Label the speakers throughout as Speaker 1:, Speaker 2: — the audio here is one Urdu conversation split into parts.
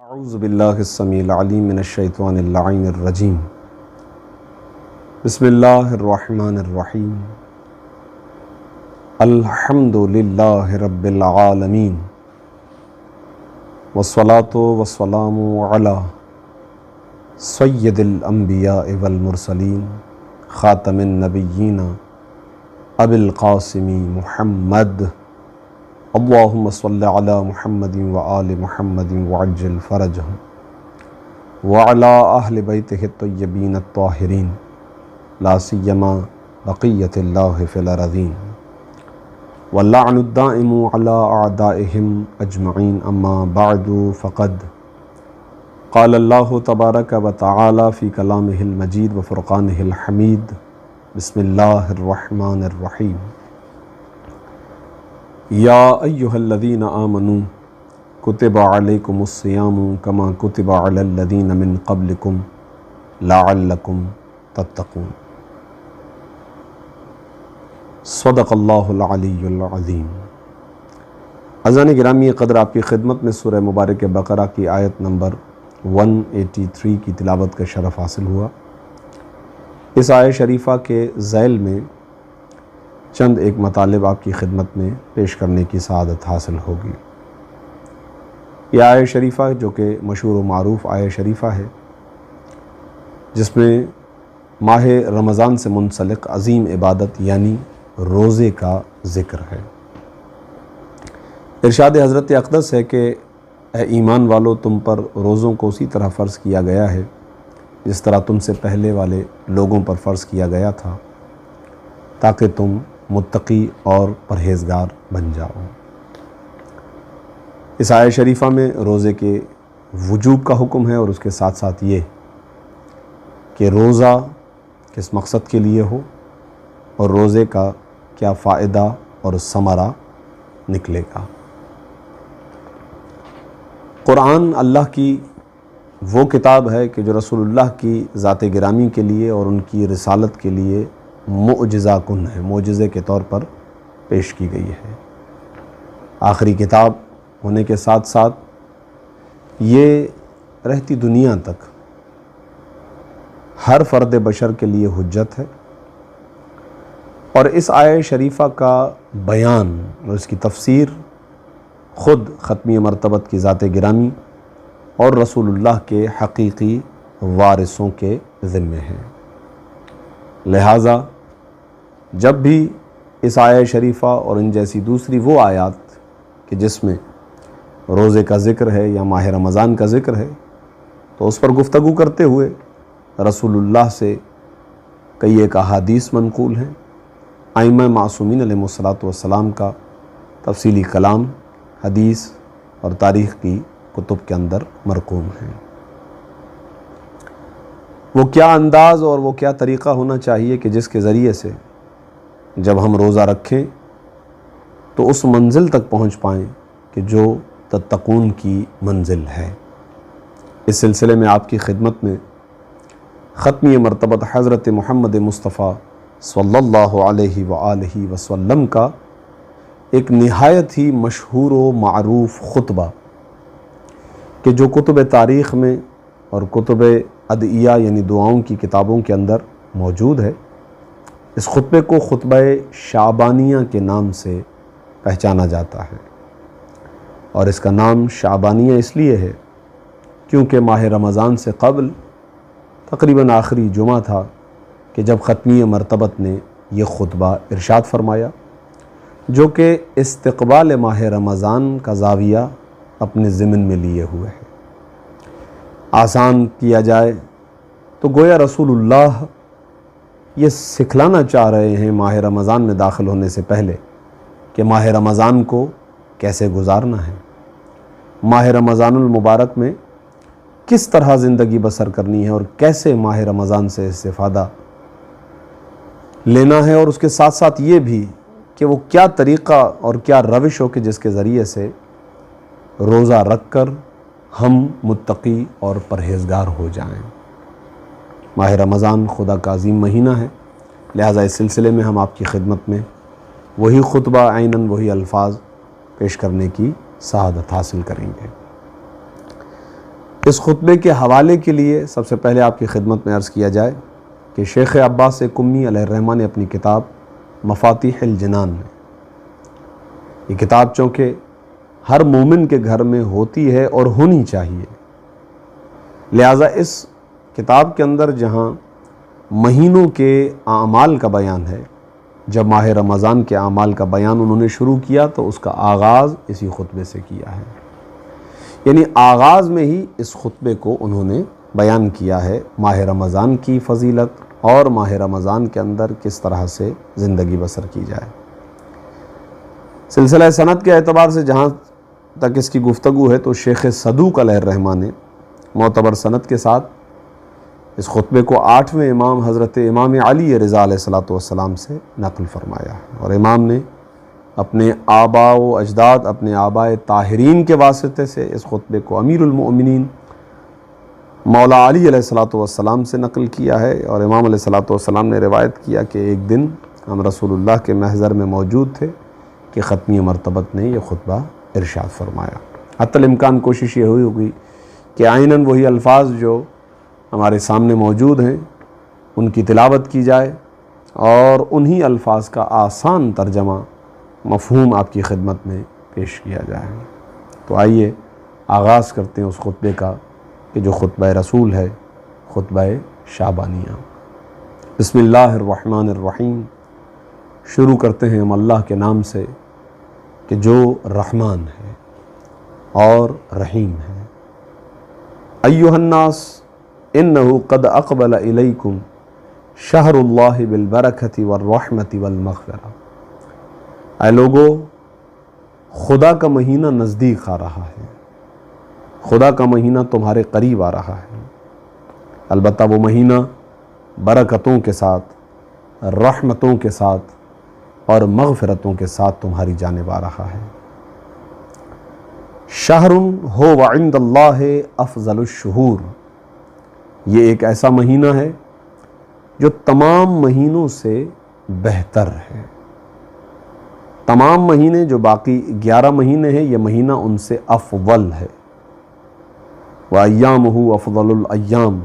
Speaker 1: اعوذ باللہ السمیع العلیم من الشیطان اللعین الرجیم بسم اللہ الرحمن الرحیم الحمد للہ رب العالمین والصلاة والسلام علی سید الانبیاء والمرسلین خاتم النبیین ابی القاسم محمد اللہم صلی علی محمد وآل محمد وعجل فرجہم وعلی اہل بیتہ الطیبین الطاہرین لا سیما بقیۃ اللہ فی الارضین واللعن الدائم علی اعدائہم اجمعین اما بعد فقد قال اللہ تبارک وتعالی فی کلامہ المجید وفرقانہ الحمید بسم اللہ الرحمن الرحیم یا ایہا الذین آمنوا کتب علیکم الصیام کما کتب علی الذین من قبلکم لعلکم تتقون صدق اللہ العلی العظیم۔ عزیزان گرامی قدر، آپ کی خدمت میں سورہ مبارک بقرہ کی آیت نمبر 183 کی تلاوت کا شرف حاصل ہوا۔ اس آیت شریفہ کے ذیل میں چند ایک مطالب آپ کی خدمت میں پیش کرنے کی سعادت حاصل ہوگی۔ یہ آیت شریفہ جو کہ مشہور و معروف آیت شریفہ ہے، جس میں ماہ رمضان سے منسلک عظیم عبادت یعنی روزے کا ذکر ہے۔ ارشاد حضرت اقدس ہے کہ اے ایمان والو، تم پر روزوں کو اسی طرح فرض کیا گیا ہے جس طرح تم سے پہلے والے لوگوں پر فرض کیا گیا تھا، تاکہ تم متقی اور پرہیزگار بن جاؤ۔ اس آیت شریفہ میں روزے کے وجوب کا حکم ہے، اور اس کے ساتھ ساتھ یہ کہ روزہ کس مقصد کے لیے ہو اور روزے کا کیا فائدہ اور ثمرہ نکلے گا۔ قرآن اللہ کی وہ کتاب ہے کہ جو رسول اللہ کی ذات گرامی کے لیے اور ان کی رسالت کے لیے معجزہ کن ہے، معجزے کے طور پر پیش کی گئی ہے۔ آخری کتاب ہونے کے ساتھ ساتھ یہ رہتی دنیا تک ہر فرد بشر کے لیے حجت ہے، اور اس آیت شریفہ کا بیان اور اس کی تفسیر خود ختمی مرتبت کی ذات گرامی اور رسول اللہ کے حقیقی وارثوں کے ذمے ہیں۔ لہٰذا جب بھی اس آیت شریفہ اور ان جیسی دوسری وہ آیات کہ جس میں روزے کا ذکر ہے یا ماہ رمضان کا ذکر ہے، تو اس پر گفتگو کرتے ہوئے رسول اللہ سے کئی ایک احادیث منقول ہیں، ائمہ معصومین علیہم الصلاۃ کا تفصیلی کلام حدیث اور تاریخ کی کتب کے اندر مرقوم ہیں۔ وہ کیا انداز اور وہ کیا طریقہ ہونا چاہیے کہ جس کے ذریعے سے جب ہم روزہ رکھیں تو اس منزل تک پہنچ پائیں کہ جو تتقون کی منزل ہے۔ اس سلسلے میں آپ کی خدمت میں ختمی مرتبت حضرت محمد مصطفیٰ صلی اللہ علیہ وآلہ وسلم کا ایک نہایت ہی مشہور و معروف خطبہ کہ جو کتب تاریخ میں اور کتب ادعیہ یعنی دعاؤں کی کتابوں کے اندر موجود ہے، اس خطبے کو خطبہ شعبانیہ کے نام سے پہچانا جاتا ہے، اور اس کا نام شعبانیہ اس لیے ہے کیونکہ ماہ رمضان سے قبل تقریباً آخری جمعہ تھا کہ جب ختمی مرتبت نے یہ خطبہ ارشاد فرمایا، جو کہ استقبال ماہ رمضان کا زاویہ اپنے ضمن میں لیے ہوئے ہے۔ آسان کیا جائے تو گویا رسول اللہ یہ سکھلانا چاہ رہے ہیں ماہ رمضان میں داخل ہونے سے پہلے کہ ماہ رمضان کو کیسے گزارنا ہے، ماہ رمضان المبارک میں کس طرح زندگی بسر کرنی ہے، اور کیسے ماہ رمضان سے استفادہ لینا ہے، اور اس کے ساتھ ساتھ یہ بھی کہ وہ کیا طریقہ اور کیا روش ہو کہ جس کے ذریعے سے روزہ رکھ کر ہم متقی اور پرہیزگار ہو جائیں۔ ماہ رمضان خدا کا عظیم مہینہ ہے، لہٰذا اس سلسلے میں ہم آپ کی خدمت میں وہی خطبہ عیناً وہی الفاظ پیش کرنے کی سعادت حاصل کریں گے۔ اس خطبے کے حوالے کے لیے سب سے پہلے آپ کی خدمت میں عرض کیا جائے کہ شیخ عباس قمی علیہ الرحمہ نے اپنی کتاب مفاتیح الجنان میں، یہ کتاب چونکہ ہر مومن کے گھر میں ہوتی ہے اور ہونی چاہیے، لہٰذا اس کتاب کے اندر جہاں مہینوں کے اعمال کا بیان ہے، جب ماہ رمضان کے اعمال کا بیان انہوں نے شروع کیا تو اس کا آغاز اسی خطبے سے کیا ہے، یعنی آغاز میں ہی اس خطبے کو انہوں نے بیان کیا ہے ماہ رمضان کی فضیلت اور ماہ رمضان کے اندر کس طرح سے زندگی بسر کی جائے۔ سلسلہ سند کے اعتبار سے جہاں تک اس کی گفتگو ہے تو شیخ صدوق علیہ الرحمہ نے معتبر سند کے ساتھ اس خطبے کو 8ویں امام حضرت امام علی رضا علیہ السلام سے نقل فرمایا، اور امام نے اپنے آباء و اجداد، اپنے آباء طاہرین کے واسطے سے اس خطبے کو امیر المؤمنین مولا علی علیہ السلام سے نقل کیا ہے، اور امام علیہ السلام نے روایت کیا کہ ایک دن ہم رسول اللہ کے محضر میں موجود تھے کہ ختمی مرتبت نے یہ خطبہ ارشاد فرمایا۔ حتی الامکان کوشش یہ ہوئی ہوگی کہ عیناً وہی الفاظ جو ہمارے سامنے موجود ہیں ان کی تلاوت کی جائے اور انہی الفاظ کا آسان ترجمہ مفہوم آپ کی خدمت میں پیش کیا جائے۔ تو آئیے آغاز کرتے ہیں اس خطبے کا کہ جو خطبہ رسول ہے، خطبہ شعبانیہ۔ بسم اللہ الرحمن الرحیم، شروع کرتے ہیں ہم اللہ کے نام سے کہ جو رحمان ہے اور رحیم ہے۔ ایھا الناس انہ قد اقبل الیکم شہر اللہ بالبرکۃ والرحمۃ والمغفرہ، اے لوگو خدا کا مہینہ نزدیک آ رہا ہے، خدا کا مہینہ تمہارے قریب آ رہا ہے، البتہ وہ مہینہ برکتوں کے ساتھ، رحمتوں کے ساتھ اور مغفرتوں کے ساتھ تمہاری جانب آ رہا ہے۔ شہر ہو وعند اللہ افضل الشہور، یہ ایک ایسا مہینہ ہے جو تمام مہینوں سے بہتر ہے۔ تمام مہینے جو باقی 11 مہینے ہیں، یہ مہینہ ان سے افضل ہے۔ وَأَيَّامُهُ أَفْضَلُ الْأَيَّامِ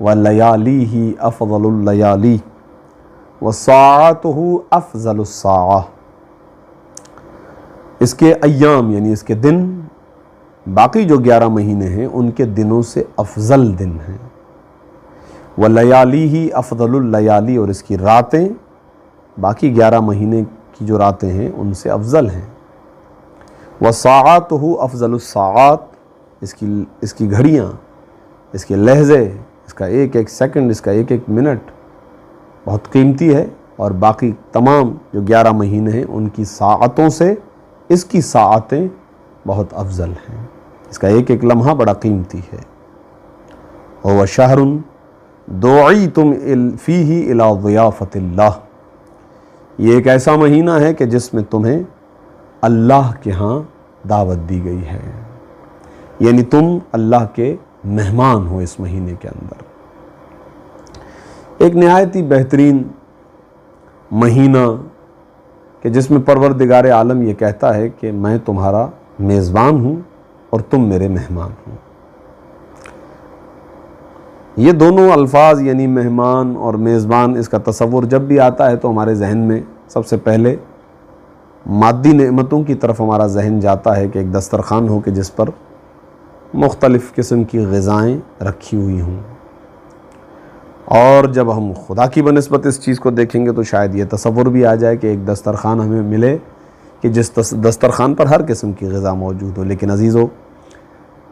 Speaker 1: وَلَيَالِيهِ أَفْضَلُ اللَّيَالِي وَسَاعَاتُهُ أَفْضَلُ السَّاعَةِ، اس کے ایام یعنی اس کے دن باقی جو 11 مہینے ہیں ان کے دنوں سے افضل دن ہیں۔ وَلَيَالِيهِ أَفْضَلُ اللَّيَالِي، اور اس کی راتیں باقی 11 مہینے کی جو راتیں ہیں ان سے افضل ہیں۔ وَسَاعَاتُهُ أَفْضَلُ السَّاعَاتِ، اس کی گھڑیاں، اس کے لحظے، اس کا ایک ایک سیکنڈ، اس کا ایک ایک منٹ بہت قیمتی ہے، اور باقی تمام جو 11 مہینے ہیں ان کی ساعتوں سے اس کی ساعتیں بہت افضل ہیں، اس کا ایک ایک لمحہ بڑا قیمتی ہے۔ وَهُوَ شَهْرٌ دُعِیتُمْ فِیہ إِلَىٰ ضِیَافَةِ اللَّهِ، یہ ایک ایسا مہینہ ہے کہ جس میں تمہیں اللہ کے ہاں دعوت دی گئی ہے، یعنی تم اللہ کے مہمان ہو اس مہینے کے اندر۔ ایک نہایت ہی بہترین مہینہ کہ جس میں پروردگار عالم یہ کہتا ہے کہ میں تمہارا میزبان ہوں اور تم میرے مہمان ہو۔ یہ دونوں الفاظ یعنی مہمان اور میزبان، اس کا تصور جب بھی آتا ہے تو ہمارے ذہن میں سب سے پہلے مادی نعمتوں کی طرف ہمارا ذہن جاتا ہے کہ ایک دسترخوان ہو کہ جس پر مختلف قسم کی غذائیں رکھی ہوئی ہوں، اور جب ہم خدا کی بنسبت اس چیز کو دیکھیں گے تو شاید یہ تصور بھی آ جائے کہ ایک دسترخوان ہمیں ملے کہ جس دسترخوان پر ہر قسم کی غذا موجود ہو۔ لیکن عزیزو،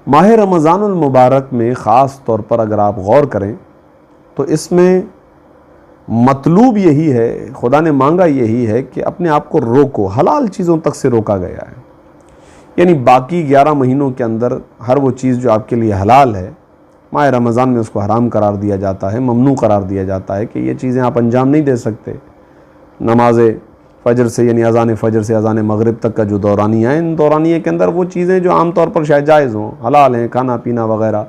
Speaker 1: ماہ رمضان المبارک میں خاص طور پر اگر آپ غور کریں تو اس میں مطلوب یہی ہے، خدا نے مانگا یہی ہے کہ اپنے آپ کو روکو، حلال چیزوں تک سے روکا گیا ہے، یعنی باقی 11 مہینوں کے اندر ہر وہ چیز جو آپ کے لیے حلال ہے، ماہ رمضان میں اس کو حرام قرار دیا جاتا ہے، ممنوع قرار دیا جاتا ہے کہ یہ چیزیں آپ انجام نہیں دے سکتے۔ نماز فجر سے یعنی اذان فجر سے اذان مغرب تک کا جو دورانیہ ہے، ان دورانیے کے اندر وہ چیزیں جو عام طور پر شاید جائز ہوں، حلال ہیں، کھانا پینا وغیرہ،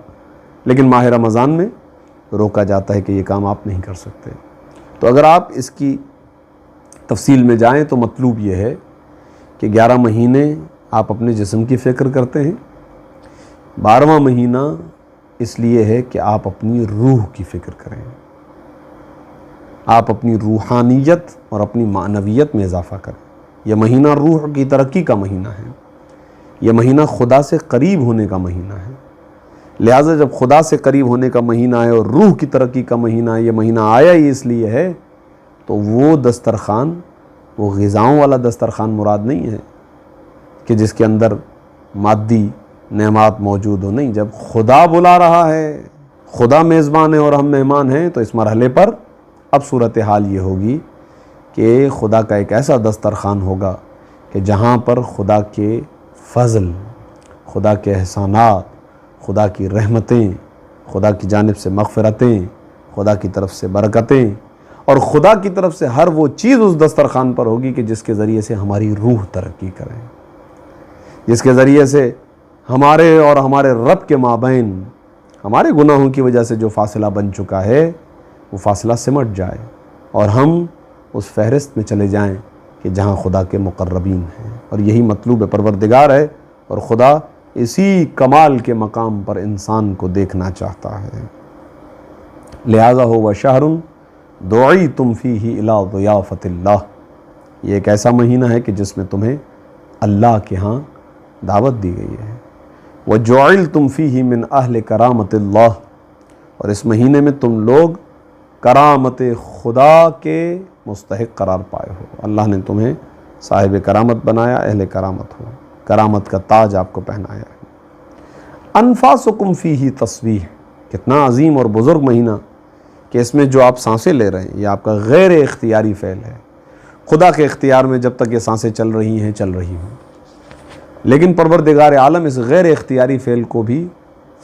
Speaker 1: لیکن ماہ رمضان میں روکا جاتا ہے کہ یہ کام آپ نہیں کر سکتے۔ تو اگر آپ اس کی تفصیل میں جائیں تو مطلوب یہ ہے کہ 11 مہینے آپ اپنے جسم کی فکر کرتے ہیں، 12واں مہینہ اس لیے ہے کہ آپ اپنی روح کی فکر کریں، آپ اپنی روحانیت اور اپنی معنویت میں اضافہ کریں۔ یہ مہینہ روح کی ترقی کا مہینہ ہے، یہ مہینہ خدا سے قریب ہونے کا مہینہ ہے۔ لہٰذا جب خدا سے قریب ہونے کا مہینہ ہے اور روح کی ترقی کا مہینہ ہے، یہ مہینہ آیا ہی اس لیے ہے، تو وہ دسترخوان، وہ غذاؤں والا دسترخوان مراد نہیں ہے کہ جس کے اندر مادی نعمات موجود ہو، نہیں۔ جب خدا بلا رہا ہے، خدا میزبان ہے اور ہم مہمان ہیں، تو اس مرحلے پر اب صورتحال یہ ہوگی کہ خدا کا ایک ایسا دسترخوان ہوگا کہ جہاں پر خدا کے فضل، خدا کے احسانات، خدا کی رحمتیں، خدا کی جانب سے مغفرتیں، خدا کی طرف سے برکتیں اور خدا کی طرف سے ہر وہ چیز اس دسترخوان پر ہوگی کہ جس کے ذریعے سے ہماری روح ترقی کرے، جس کے ذریعے سے ہمارے اور ہمارے رب کے مابین ہمارے گناہوں کی وجہ سے جو فاصلہ بن چکا ہے وہ فاصلہ سمٹ جائے اور ہم اس فہرست میں چلے جائیں کہ جہاں خدا کے مقربین ہیں۔ اور یہی مطلوب پروردگار ہے، اور خدا اسی کمال کے مقام پر انسان کو دیکھنا چاہتا ہے۔ لہذا ہو شہر دعیتم فیہ الی ضیافۃ اللہ، یہ ایک ایسا مہینہ ہے کہ جس میں تمہیں اللہ کے ہاں دعوت دی گئی ہے۔ وجعلتم فیہ من اہل کرامت اللہ، اور اس مہینے میں تم لوگ کرامت خدا کے مستحق قرار پائے ہو، اللہ نے تمہیں صاحب کرامت بنایا، اہل کرامت ہو، کرامت کا تاج آپ کو پہنایا ہے۔ انفاسکم فیہ تسبیح، کتنا عظیم اور بزرگ مہینہ کہ اس میں جو آپ سانسیں لے رہے ہیں یہ آپ کا غیر اختیاری فعل ہے۔ خدا کے اختیار میں جب تک یہ سانسیں چل رہی ہیں چل رہی ہوں، لیکن پروردگار عالم اس غیر اختیاری فعل کو بھی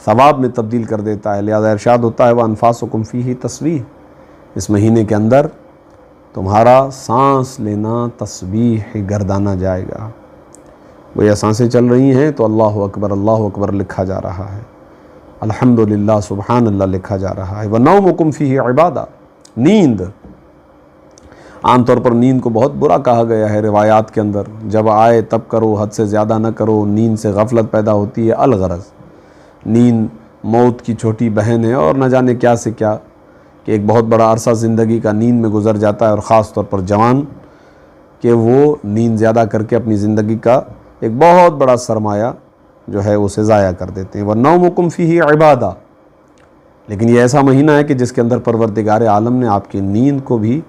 Speaker 1: ثواب میں تبدیل کر دیتا ہے۔ لہذا ارشاد ہوتا ہے وَأَنفَاسُكُمْ فِيهِ تسبیح، اس مہینے کے اندر تمہارا سانس لینا تسبیح گردانا جائے گا۔ وہ یہ سانسیں چل رہی ہیں تو اللہ اکبر لکھا جا رہا ہے، الحمدللہ سبحان اللہ لکھا جا رہا ہے۔ وَنَوْمُكُمْ فِيهِ عِبَادَةٌ، نیند، عام طور پر نیند کو بہت برا کہا گیا ہے روایات کے اندر، جب آئے تب کرو، حد سے زیادہ نہ کرو، نیند سے غفلت پیدا ہوتی ہے۔ الغرض نیند موت کی چھوٹی بہن ہے اور نہ جانے کیا سے کیا، کہ ایک بہت بڑا عرصہ زندگی کا نیند میں گزر جاتا ہے، اور خاص طور پر جوان کہ وہ نیند زیادہ کر کے اپنی زندگی کا ایک بہت بڑا سرمایہ جو ہے اسے ضائع کر دیتے ہیں۔ وَنَوْمُكُمْ فِيهِ عِبَادَةٌ، لیکن یہ ایسا مہینہ ہے کہ جس کے اندر پروردگار عالم نے آپ کی نیند کو بھی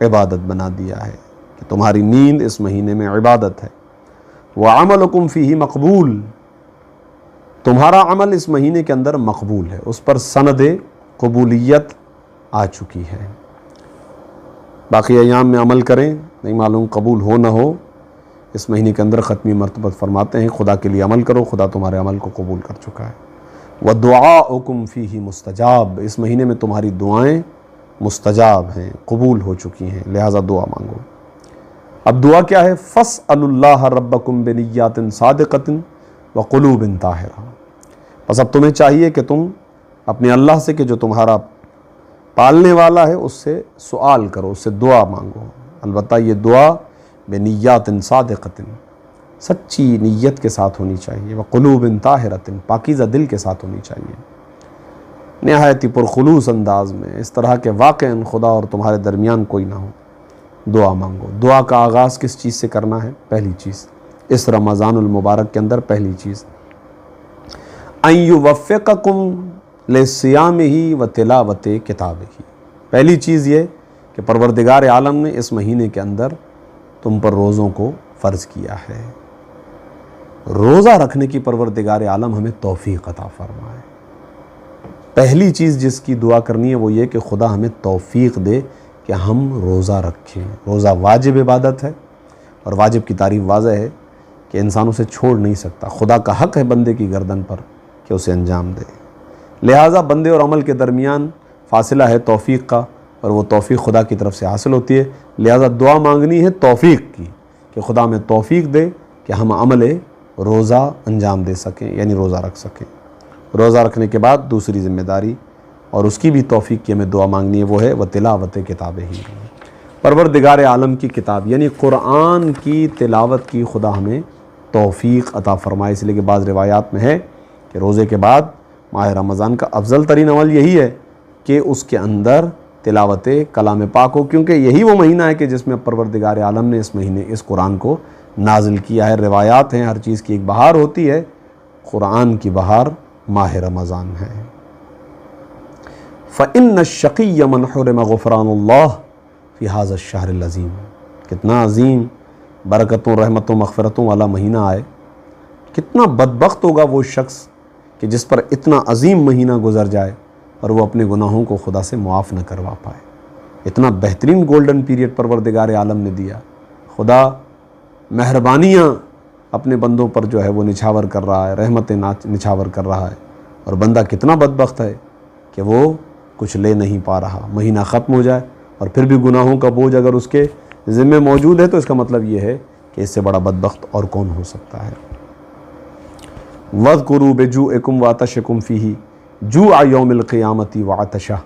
Speaker 1: عبادت بنا دیا ہے، کہ تمہاری نیند اس مہینے میں عبادت ہے۔ وَعَمَلُكُمْ فِيهِ مقبول، تمہارا عمل اس مہینے کے اندر مقبول ہے، اس پر سند قبولیت آ چکی ہے۔ باقی ایام میں عمل کریں، نہیں معلوم قبول ہو نہ ہو، اس مہینے کے اندر ختمی مرتبت فرماتے ہیں خدا کے لیے عمل کرو، خدا تمہارے عمل کو قبول کر چکا ہے۔ وَدُعَاؤُكُمْ فِيهِ مُسْتَجَاب، اس مہینے میں تمہاری دعائیں مستجاب ہیں، قبول ہو چکی ہیں، لہٰذا دعا مانگو۔ اب دعا کیا ہے؟ فَاسْأَلُوا اللَّهَ رَبَّكُمْ بِنِيَّاتٍ صَادِقَةٍ وَقُلُوبٍ طَاهِرَةٍ، بس اب تمہیں چاہیے کہ تم اپنے اللہ سے، کہ جو تمہارا پالنے والا ہے، اس سے سوال کرو، اس سے دعا مانگو۔ البتہ یہ دعا بنیات صادقۃ، سچی نیت کے ساتھ ہونی چاہیے، وقلوب طاہرۃ، پاکیزہ دل کے ساتھ ہونی چاہیے، نہایت ہی پرخلوص انداز میں، اس طرح کہ واقعاً خدا اور تمہارے درمیان کوئی نہ ہو۔ دعا مانگو۔ دعا کا آغاز کس چیز سے کرنا ہے؟ پہلی چیز اس رمضان المبارک کے اندر پہلی چیز ان یوفقکم لصیامہ وتلاوت کتابہ، پہلی چیز یہ کہ پروردگار عالم نے اس مہینے کے اندر تم پر روزوں کو فرض کیا ہے۔ روزہ رکھنے کی پروردگار عالم ہمیں توفیق عطا فرمائے۔ پہلی چیز جس کی دعا کرنی ہے وہ یہ کہ خدا ہمیں توفیق دے کہ ہم روزہ رکھیں۔ روزہ واجب عبادت ہے، اور واجب کی تعریف واضح ہے کہ انسان اسے چھوڑ نہیں سکتا، خدا کا حق ہے بندے کی گردن پر کہ اسے انجام دے۔ لہٰذا بندے اور عمل کے درمیان فاصلہ ہے توفیق کا، اور وہ توفیق خدا کی طرف سے حاصل ہوتی ہے۔ لہٰذا دعا مانگنی ہے توفیق کی، کہ خدا ہمیں توفیق دے کہ ہم عمل روزہ انجام دے سکیں، یعنی روزہ رکھ سکیں۔ روزہ رکھنے کے بعد دوسری ذمہ داری، اور اس کی بھی توفیق کی ہمیں دعا مانگنی ہے، وہ ہے وتلاوت کتابہ، پروردگار عالم کی کتاب یعنی قرآن کی تلاوت کی خدا ہمیں توفیق عطا فرمائے۔ اس لیے کہ بعض روایات میں ہے کہ روزے کے بعد ماہ رمضان کا افضل ترین عمل یہی ہے کہ اس کے اندر تلاوت کلام پاک ہو، کیونکہ یہی وہ مہینہ ہے کہ جس میں پروردگار عالم نے اس مہینے اس قرآن کو نازل کیا ہے۔ روایات ہیں ہر چیز کی ایک بہار ہوتی ہے، قرآن کی بہار ماہ رمضان ہے۔ فَإِنَّ الشَّقِيَّ مَنْ حُرِمَ غُفْرَانُ اللَّهِ فِي هَذَا الشَّهْرِ الْعَظِيمِ، کتنا عظیم برکتوں رحمتوں مغفرتوں والا مہینہ آئے، کتنا بدبخت ہوگا وہ شخص کہ جس پر اتنا عظیم مہینہ گزر جائے اور وہ اپنے گناہوں کو خدا سے معاف نہ کروا پائے۔ اتنا بہترین گولڈن پیریڈ پروردگار عالم نے دیا، خدا مہربانیاں اپنے بندوں پر جو ہے وہ نچھاور کر رہا ہے، رحمتیں نچھاور کر رہا ہے، اور بندہ کتنا بدبخت ہے کہ وہ کچھ لے نہیں پا رہا۔ مہینہ ختم ہو جائے اور پھر بھی گناہوں کا بوجھ اگر اس کے ذمے موجود ہے تو اس کا مطلب یہ ہے کہ اس سے بڑا بدبخت اور کون ہو سکتا ہے۔ وَاذْكُرُوا بِجُوعِكُمْ وَعَطَشِكُمْ فِيهِ جُوعَ يَوْمِ الْقِيَامَةِ وَعَطَشَهُ،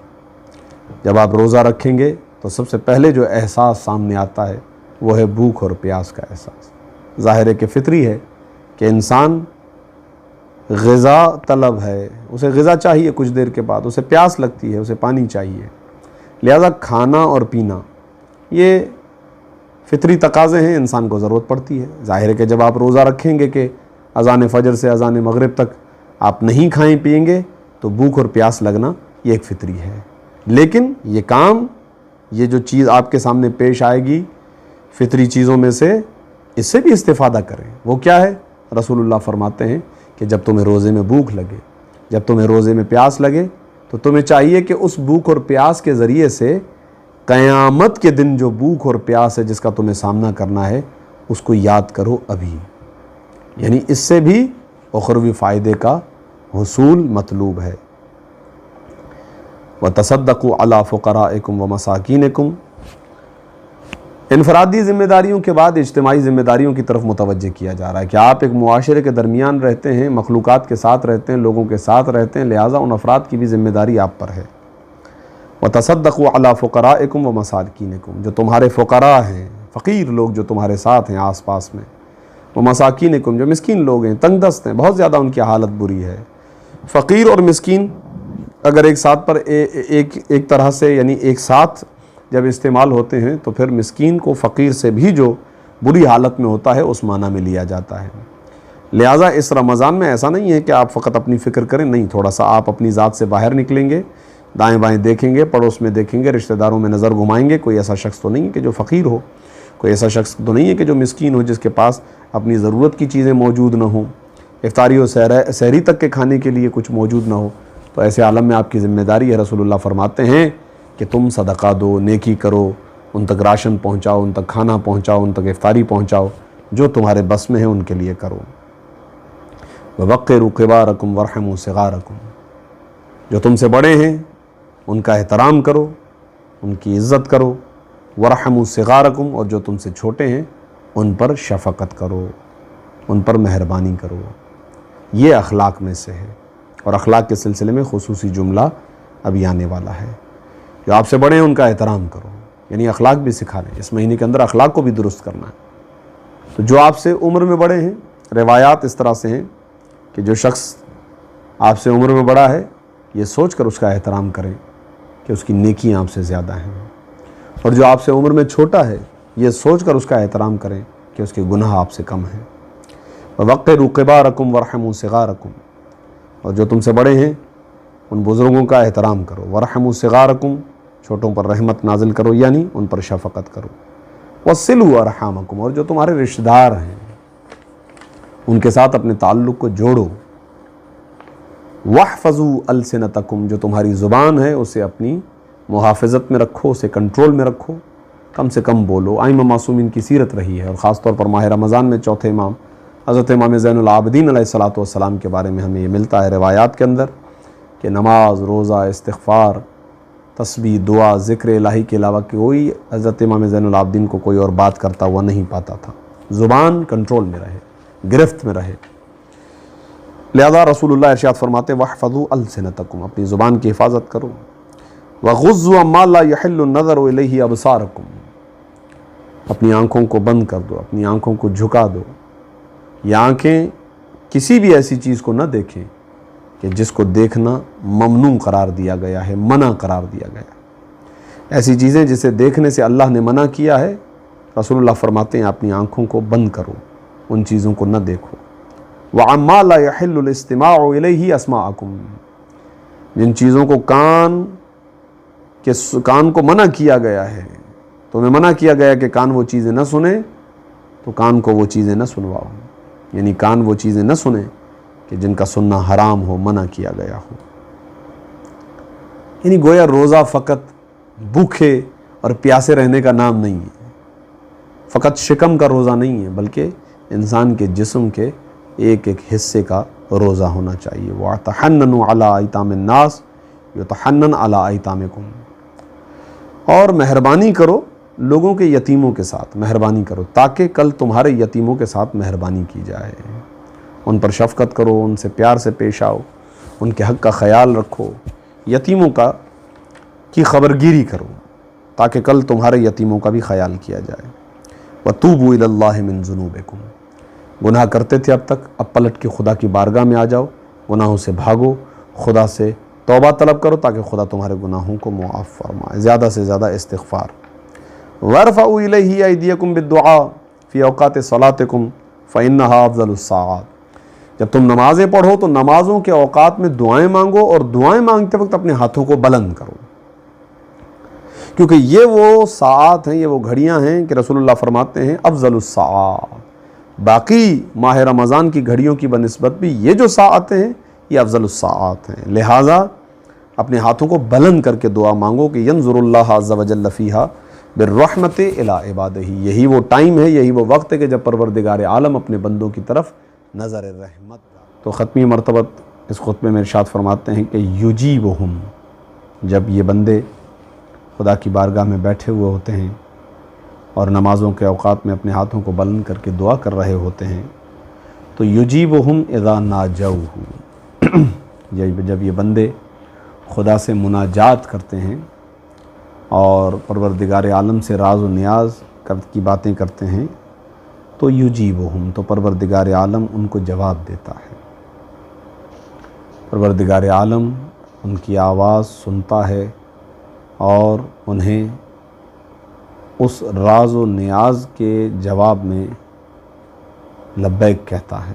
Speaker 1: جب آپ روزہ رکھیں گے تو سب سے پہلے جو احساس سامنے آتا ہے وہ ہے بھوک اور پیاس کا احساس۔ ظاہر ہے کہ فطری ہے کہ انسان غذا طلب ہے، اسے غذا چاہیے، کچھ دیر کے بعد اسے پیاس لگتی ہے، اسے پانی چاہیے، لہذا کھانا اور پینا یہ فطری تقاضے ہیں، انسان کو ضرورت پڑتی ہے۔ ظاہر ہے کہ جب آپ روزہ رکھیں گے کہ اذان فجر سے اذان مغرب تک آپ نہیں کھائیں پیئیں گے تو بھوک اور پیاس لگنا یہ ایک فطری ہے، لیکن یہ کام، یہ جو چیز آپ کے سامنے پیش آئے گی فطری چیزوں میں سے، اس سے بھی استفادہ کریں۔ وہ کیا ہے؟ رسول اللہ فرماتے ہیں کہ جب تمہیں روزے میں بھوک لگے، جب تمہیں روزے میں پیاس لگے تو تمہیں چاہیے کہ اس بھوک اور پیاس کے ذریعے سے قیامت کے دن جو بھوک اور پیاس ہے جس کا تمہیں سامنا کرنا ہے اس کو یاد کرو ابھی، یعنی اس سے بھی اخروی فائدے کا حصول مطلوب ہے۔ وَتَصَدَّقُوا عَلَىٰ فُقَرَائِكُمْ وَمَسَاكِينِكُمْ، انفرادی ذمہ داریوں کے بعد اجتماعی ذمہ داریوں کی طرف متوجہ کیا جا رہا ہے کہ آپ ایک معاشرے کے درمیان رہتے ہیں، مخلوقات کے ساتھ رہتے ہیں، لوگوں کے ساتھ رہتے ہیں، لہٰذا ان افراد کی بھی ذمہ داری آپ پر ہے۔ وَتَصَدَّقُوا عَلَىٰ فُقَرَائِكُمْ وَمَسَاكِينِكُمْ، جو تمہارے فقراء ہیں، فقیر لوگ جو تمہارے ساتھ ہیں آس پاس میں، وَمَسَاكِينِكُمْ، جو مسکین لوگ ہیں، تنگ دست ہیں، بہت زیادہ ان کی حالت بری ہے۔ فقیر اور مسکین اگر ایک ساتھ پر ایک طرح سے یعنی ایک ساتھ جب استعمال ہوتے ہیں تو پھر مسکین کو فقیر سے بھی جو بری حالت میں ہوتا ہے اس معنی میں لیا جاتا ہے۔ لہٰذا اس رمضان میں ایسا نہیں ہے کہ آپ فقط اپنی فکر کریں، نہیں، تھوڑا سا آپ اپنی ذات سے باہر نکلیں گے، دائیں بائیں دیکھیں گے، پڑوس میں دیکھیں گے، رشتہ داروں میں نظر گھمائیں گے، کوئی ایسا شخص تو نہیں ہے کہ جو فقیر ہو، کوئی ایسا شخص تو نہیں ہے کہ جو مسکین ہو، جس کے پاس اپنی ضرورت کی چیزیں موجود نہ ہوں، افطاری و سحری تک کے کھانے کے لیے کچھ موجود نہ ہو، تو ایسے عالم میں آپ کی ذمہ داری ہے۔ رسول اللہ فرماتے ہیں کہ تم صدقہ دو، نیکی کرو، ان تک راشن پہنچاؤ، ان تک کھانا پہنچاؤ، ان تک افطاری پہنچاؤ، جو تمہارے بس میں ہے ان کے لیے کرو۔ وَوَقِّرُوا كِبَارَكُمْ وَارْحَمُوا صِغَارَكُمْ، جو تم سے بڑے ہیں ان کا احترام کرو، ان کی عزت کرو، وَارْحَمُوا صِغَارَكُمْ، اور جو تم سے چھوٹے ہیں ان پر شفقت کرو، ان پر مہربانی کرو۔ یہ اخلاق میں سے ہے، اور اخلاق کے سلسلے میں خصوصی جملہ ابھی آنے والا ہے۔ جو آپ سے بڑے ہیں ان کا احترام کرو، یعنی اخلاق بھی سکھا رہے ہیں، اس مہینے کے اندر اخلاق کو بھی درست کرنا ہے۔ تو جو آپ سے عمر میں بڑے ہیں، روایات اس طرح سے ہیں کہ جو شخص آپ سے عمر میں بڑا ہے یہ سوچ کر اس کا احترام کریں کہ اس کی نیکیاں آپ سے زیادہ ہیں، اور جو آپ سے عمر میں چھوٹا ہے یہ سوچ کر اس کا احترام کریں کہ اس کے گناہ آپ سے کم ہیں۔ وَوَقِّرُوا كِبَارَكُمْ وَارْحَمُوا صِغَارَكُمْ، اور جو تم سے بڑے ہیں ان بزرگوں کا احترام کرو۔ وَارْحَمُوا صِغَارَكُمْ، چھوٹوں پر رحمت نازل کرو، یعنی ان پر شفقت کرو۔ وَصِلُوا أَرْحَامَكُمْ، اور جو تمہارے رشتہ دار ہیں ان کے ساتھ اپنے تعلق کو جوڑو۔ وَاحْفَظُوا أَلْسِنَتَكُمْ، جو تمہاری زبان ہے اسے اپنی محافظت میں رکھو، اسے کنٹرول میں رکھو، کم سے کم بولو۔ ائمہ معصومین کی سیرت رہی ہے، اور خاص طور پر ماہ رمضان میں چوتھے امام حضرت امام زین العابدین علیہ السلام کے بارے میں ہمیں یہ ملتا ہے روایات کے اندر کہ نماز، روزہ، استغفار، تسبیح، دعا، ذکر الہی کے علاوہ کوئی حضرت امام زین العابدین کو کوئی اور بات کرتا ہوا نہیں پاتا تھا۔ زبان کنٹرول میں رہے، گرفت میں رہے، لہذا رسول اللہ ارشاد فرماتے وَاحْفَظُوا أَلْسِنَتَكُمْ، اپنی زبان کی حفاظت کرو۔ وَغُضُّوا مَا لَا يَحِلُّ النَّظَرُ إِلَيْهِ أَبْصَارَكُمْ، اپنی آنکھوں کو بند کر دو، اپنی آنکھوں کو جھکا دو، یہ آنکھیں کسی بھی ایسی چیز کو نہ دیکھیں کہ جس کو دیکھنا ممنوع قرار دیا گیا ہے، منع قرار دیا گیا ہے۔ ایسی چیزیں جسے دیکھنے سے اللہ نے منع کیا ہے، رسول اللہ فرماتے ہیں اپنی آنکھوں کو بند کرو، ان چیزوں کو نہ دیکھو۔ وَعَمَّا لَا يَحِلُّ الْاِسْتِمَاعُ إِلَيْهِ أَسْمَاعَكُمْ، جن چیزوں کو کان کو منع کیا گیا ہے، تمہیں منع کیا گیا کہ کان وہ چیزیں نہ سنیں، تو کان کو وہ چیزیں نہ سنواؤ، یعنی کان وہ چیزیں نہ سنیں کہ جن کا سننا حرام ہو، منع کیا گیا ہو۔ یعنی گویا روزہ فقط بھوکے اور پیاسے رہنے کا نام نہیں ہے، فقط شکم کا روزہ نہیں ہے، بلکہ انسان کے جسم کے ایک ایک حصے کا روزہ ہونا چاہیے۔ وَتَحَنَّنُوا عَلَىٰ أَيْتَامِ النَّاسِ يُتَحَنَّنْ عَلَىٰ أَيْتَامِكُمْ، اور مہربانی کرو لوگوں کے یتیموں کے ساتھ، مہربانی کرو تاکہ کل تمہارے یتیموں کے ساتھ مہربانی کی جائے، ان پر شفقت کرو، ان سے پیار سے پیش آؤ، ان کے حق کا خیال رکھو، یتیموں کی خبرگیری کرو تاکہ کل تمہارے یتیموں کا بھی خیال کیا جائے۔ وَتُوبُوا إِلَى اللَّهِ مِن ذُنُوبِكُمْ، گناہ کرتے تھے اب تک، اب پلٹ کے خدا کی بارگاہ میں آ جاؤ، گناہوں سے بھاگو، خدا سے توبہ طلب کرو تاکہ خدا تمہارے گناہوں کو معاف فرمائے، زیادہ سے زیادہ استغفار۔ وَارْفَعُوا إِلَيْهِ أَيْدِيَكُمْ بِالدُّعَاءِ فِي أَوْقَاتِ صَلَاتِكُمْ فَإِنَّهَا أَفْضَلُ السَّاعَاتِ، جب تم نمازیں پڑھو تو نمازوں کے اوقات میں دعائیں مانگو، اور دعائیں مانگتے وقت اپنے ہاتھوں کو بلند کرو، کیونکہ یہ وہ ساعات ہیں، یہ وہ گھڑیاں ہیں کہ رسول اللہ فرماتے ہیں افضل الساعات، باقی ماہ رمضان کی گھڑیوں کی بنسبت بھی یہ جو ساعتیں ہیں یہ افضل الساعات ہیں، لہٰذا اپنے ہاتھوں کو بلند کر کے دعا مانگو کہ ینظر اللہ عز وجل فیہا بالرحمت الی عبادہ، یہی وہ ٹائم ہے، یہی وہ وقت ہے کہ جب پروردگار عالم اپنے بندوں کی طرف نظر رحمت۔ تو ختمی مرتبت اس خطبے میں ارشاد فرماتے ہیں کہ یجیبہم، جب یہ بندے خدا کی بارگاہ میں بیٹھے ہوئے ہوتے ہیں اور نمازوں کے اوقات میں اپنے ہاتھوں کو بلند کر کے دعا کر رہے ہوتے ہیں، تو یجیبہم اذا ناجوہ، جب یہ بندے خدا سے مناجات کرتے ہیں اور پروردگار عالم سے راز و نیاز کی باتیں کرتے ہیں، تو یجیبہم، تو پروردگار عالم ان کو جواب دیتا ہے، پروردگار عالم ان کی آواز سنتا ہے اور انہیں اس راز و نیاز کے جواب میں لبیک کہتا ہے۔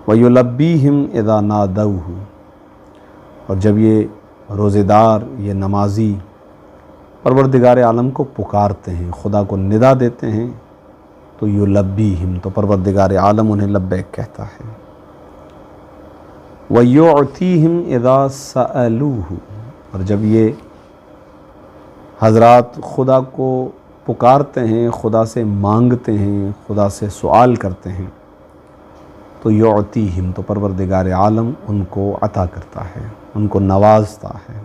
Speaker 1: وَيُلَبِّيهِمْ إِذَا نَادَوْهُ، اور جب یہ روزے دار، یہ نمازی پروردگار عالم کو پکارتے ہیں، خدا کو ندا دیتے ہیں، تو یلبیہم، تو پروردگار عالم انہیں لبیک کہتا ہے۔ وَيُعْتِيهِمْ إِذَا سَأَلُوهُ، اور جب یہ حضرات خدا کو پکارتے ہیں، خدا سے مانگتے ہیں، خدا سے سوال کرتے ہیں، تو یعطیہم، تو پروردگار عالم ان کو عطا کرتا ہے، ان کو نوازتا ہے۔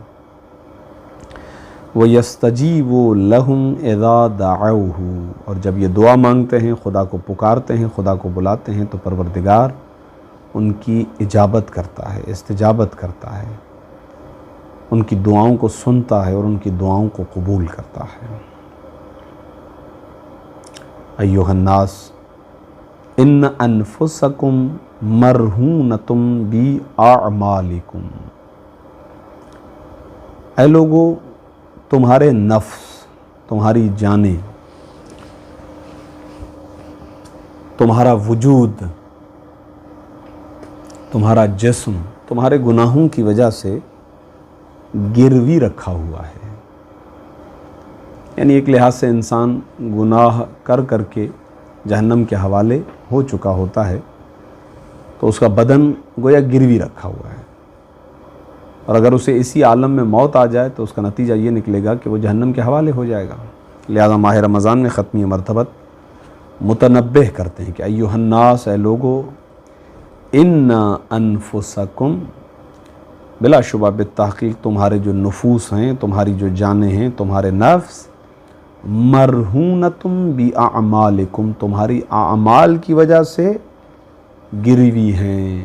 Speaker 1: وَيَسْتَجِيبُ لَهُمْ إِذَا دَعَوْهُ، اور جب یہ دعا مانگتے ہیں، خدا کو پکارتے ہیں، خدا کو بلاتے ہیں، تو پروردگار ان کی اجابت کرتا ہے، استجابت کرتا ہے، ان کی دعاؤں کو سنتا ہے اور ان کی دعاؤں کو قبول کرتا ہے۔ ایھا الناس ان انفسکم مرہونۃ باعمالکم، اے لوگو، تمہارے نفس، تمہاری جانیں، تمہارا وجود، تمہارا جسم تمہارے گناہوں کی وجہ سے گروی رکھا ہوا ہے۔ یعنی ایک لحاظ سے انسان گناہ کر کر کے جہنم کے حوالے ہو چکا ہوتا ہے، تو اس کا بدن گویا گروی رکھا ہوا ہے، اور اگر اسے اسی عالم میں موت آ جائے تو اس کا نتیجہ یہ نکلے گا کہ وہ جہنم کے حوالے ہو جائے گا۔ لہذا ماہ رمضان میں ختمی مرتبت متنبہ کرتے ہیں کہ ایھا الناس، اے لوگو، ان انفسکم، بلا شبہ بالتحقیق تمہارے جو نفوس ہیں، تمہاری جو جانیں ہیں، تمہارے نفس، مرہونۃ باعمالکم، تمہاری اعمال کی وجہ سے گروی ہیں،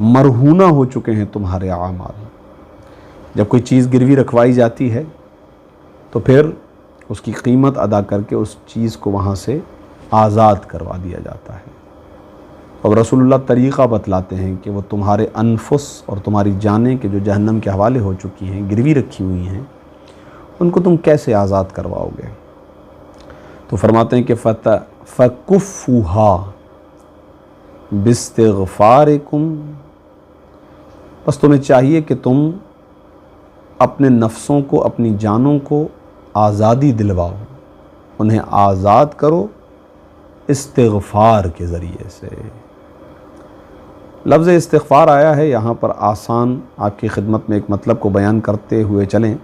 Speaker 1: مرہونہ ہو چکے ہیں تمہارے اعمال۔ جب کوئی چیز گروی رکھوائی جاتی ہے تو پھر اس کی قیمت ادا کر کے اس چیز کو وہاں سے آزاد کروا دیا جاتا ہے۔ اور رسول اللہ طریقہ بتلاتے ہیں کہ وہ تمہارے انفس اور تمہاری جانیں کہ جو جہنم کے حوالے ہو چکی ہیں، گروی رکھی ہوئی ہیں، ان کو تم کیسے آزاد کرواؤ گے؟ تو فرماتے ہیں کہ فَكُفُّوهَا بِاسْتِغْفَارِكُمْ، بس تمہیں چاہیے کہ تم اپنے نفسوں کو، اپنی جانوں کو آزادی دلواؤ، انہیں آزاد کرو استغفار کے ذریعے سے۔ لفظ استغفار آیا ہے یہاں پر آسان آپ کی خدمت میں ایک مطلب کو بیان کرتے ہوئے چلیں۔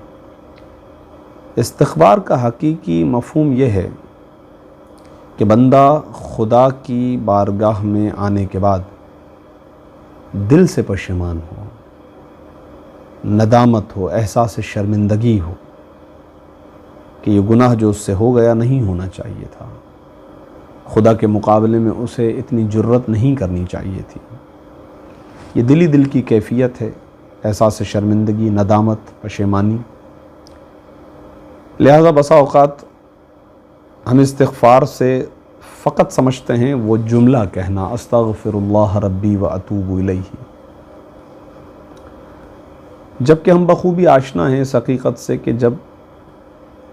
Speaker 1: استغفار کا حقیقی مفہوم یہ ہے کہ بندہ خدا کی بارگاہ میں آنے کے بعد دل سے پشیمان ہو، ندامت ہو، احساس شرمندگی ہو کہ یہ گناہ جو اس سے ہو گیا نہیں ہونا چاہیے تھا، خدا کے مقابلے میں اسے اتنی جرت نہیں کرنی چاہیے تھی۔ یہ دلی دل کی کیفیت ہے، احساس شرمندگی، ندامت، پشیمانی۔ لہذا بسا اوقات ہم استغفار سے فقط سمجھتے ہیں وہ جملہ کہنا، استغفر اللہ ربی و اتوب الیہ، جبکہ ہم بخوبی آشنا ہیں اس حقیقت سے کہ جب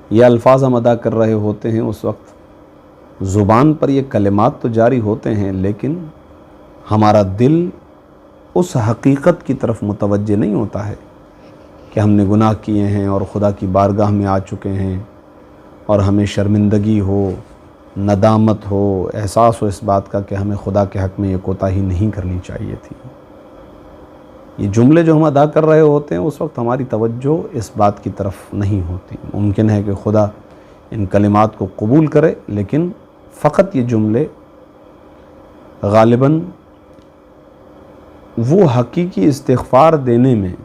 Speaker 1: یہ الفاظ ہم ادا کر رہے ہوتے ہیں اس وقت زبان پر یہ کلمات تو جاری ہوتے ہیں، لیکن ہمارا دل اس حقیقت کی طرف متوجہ نہیں ہوتا ہے کہ ہم نے گناہ کیے ہیں اور خدا کی بارگاہ میں آ چکے ہیں، اور ہمیں شرمندگی ہو، ندامت ہو، احساس ہو اس بات کا کہ ہمیں خدا کے حق میں یہ کوتاہی نہیں کرنی چاہیے تھی۔ یہ جملے جو ہم ادا کر رہے ہوتے ہیں اس وقت ہماری توجہ اس بات کی طرف نہیں ہوتی۔ ممکن ہے کہ خدا ان کلمات کو قبول کرے، لیکن فقط یہ جملے غالباً وہ حقیقی استغفار دینے میں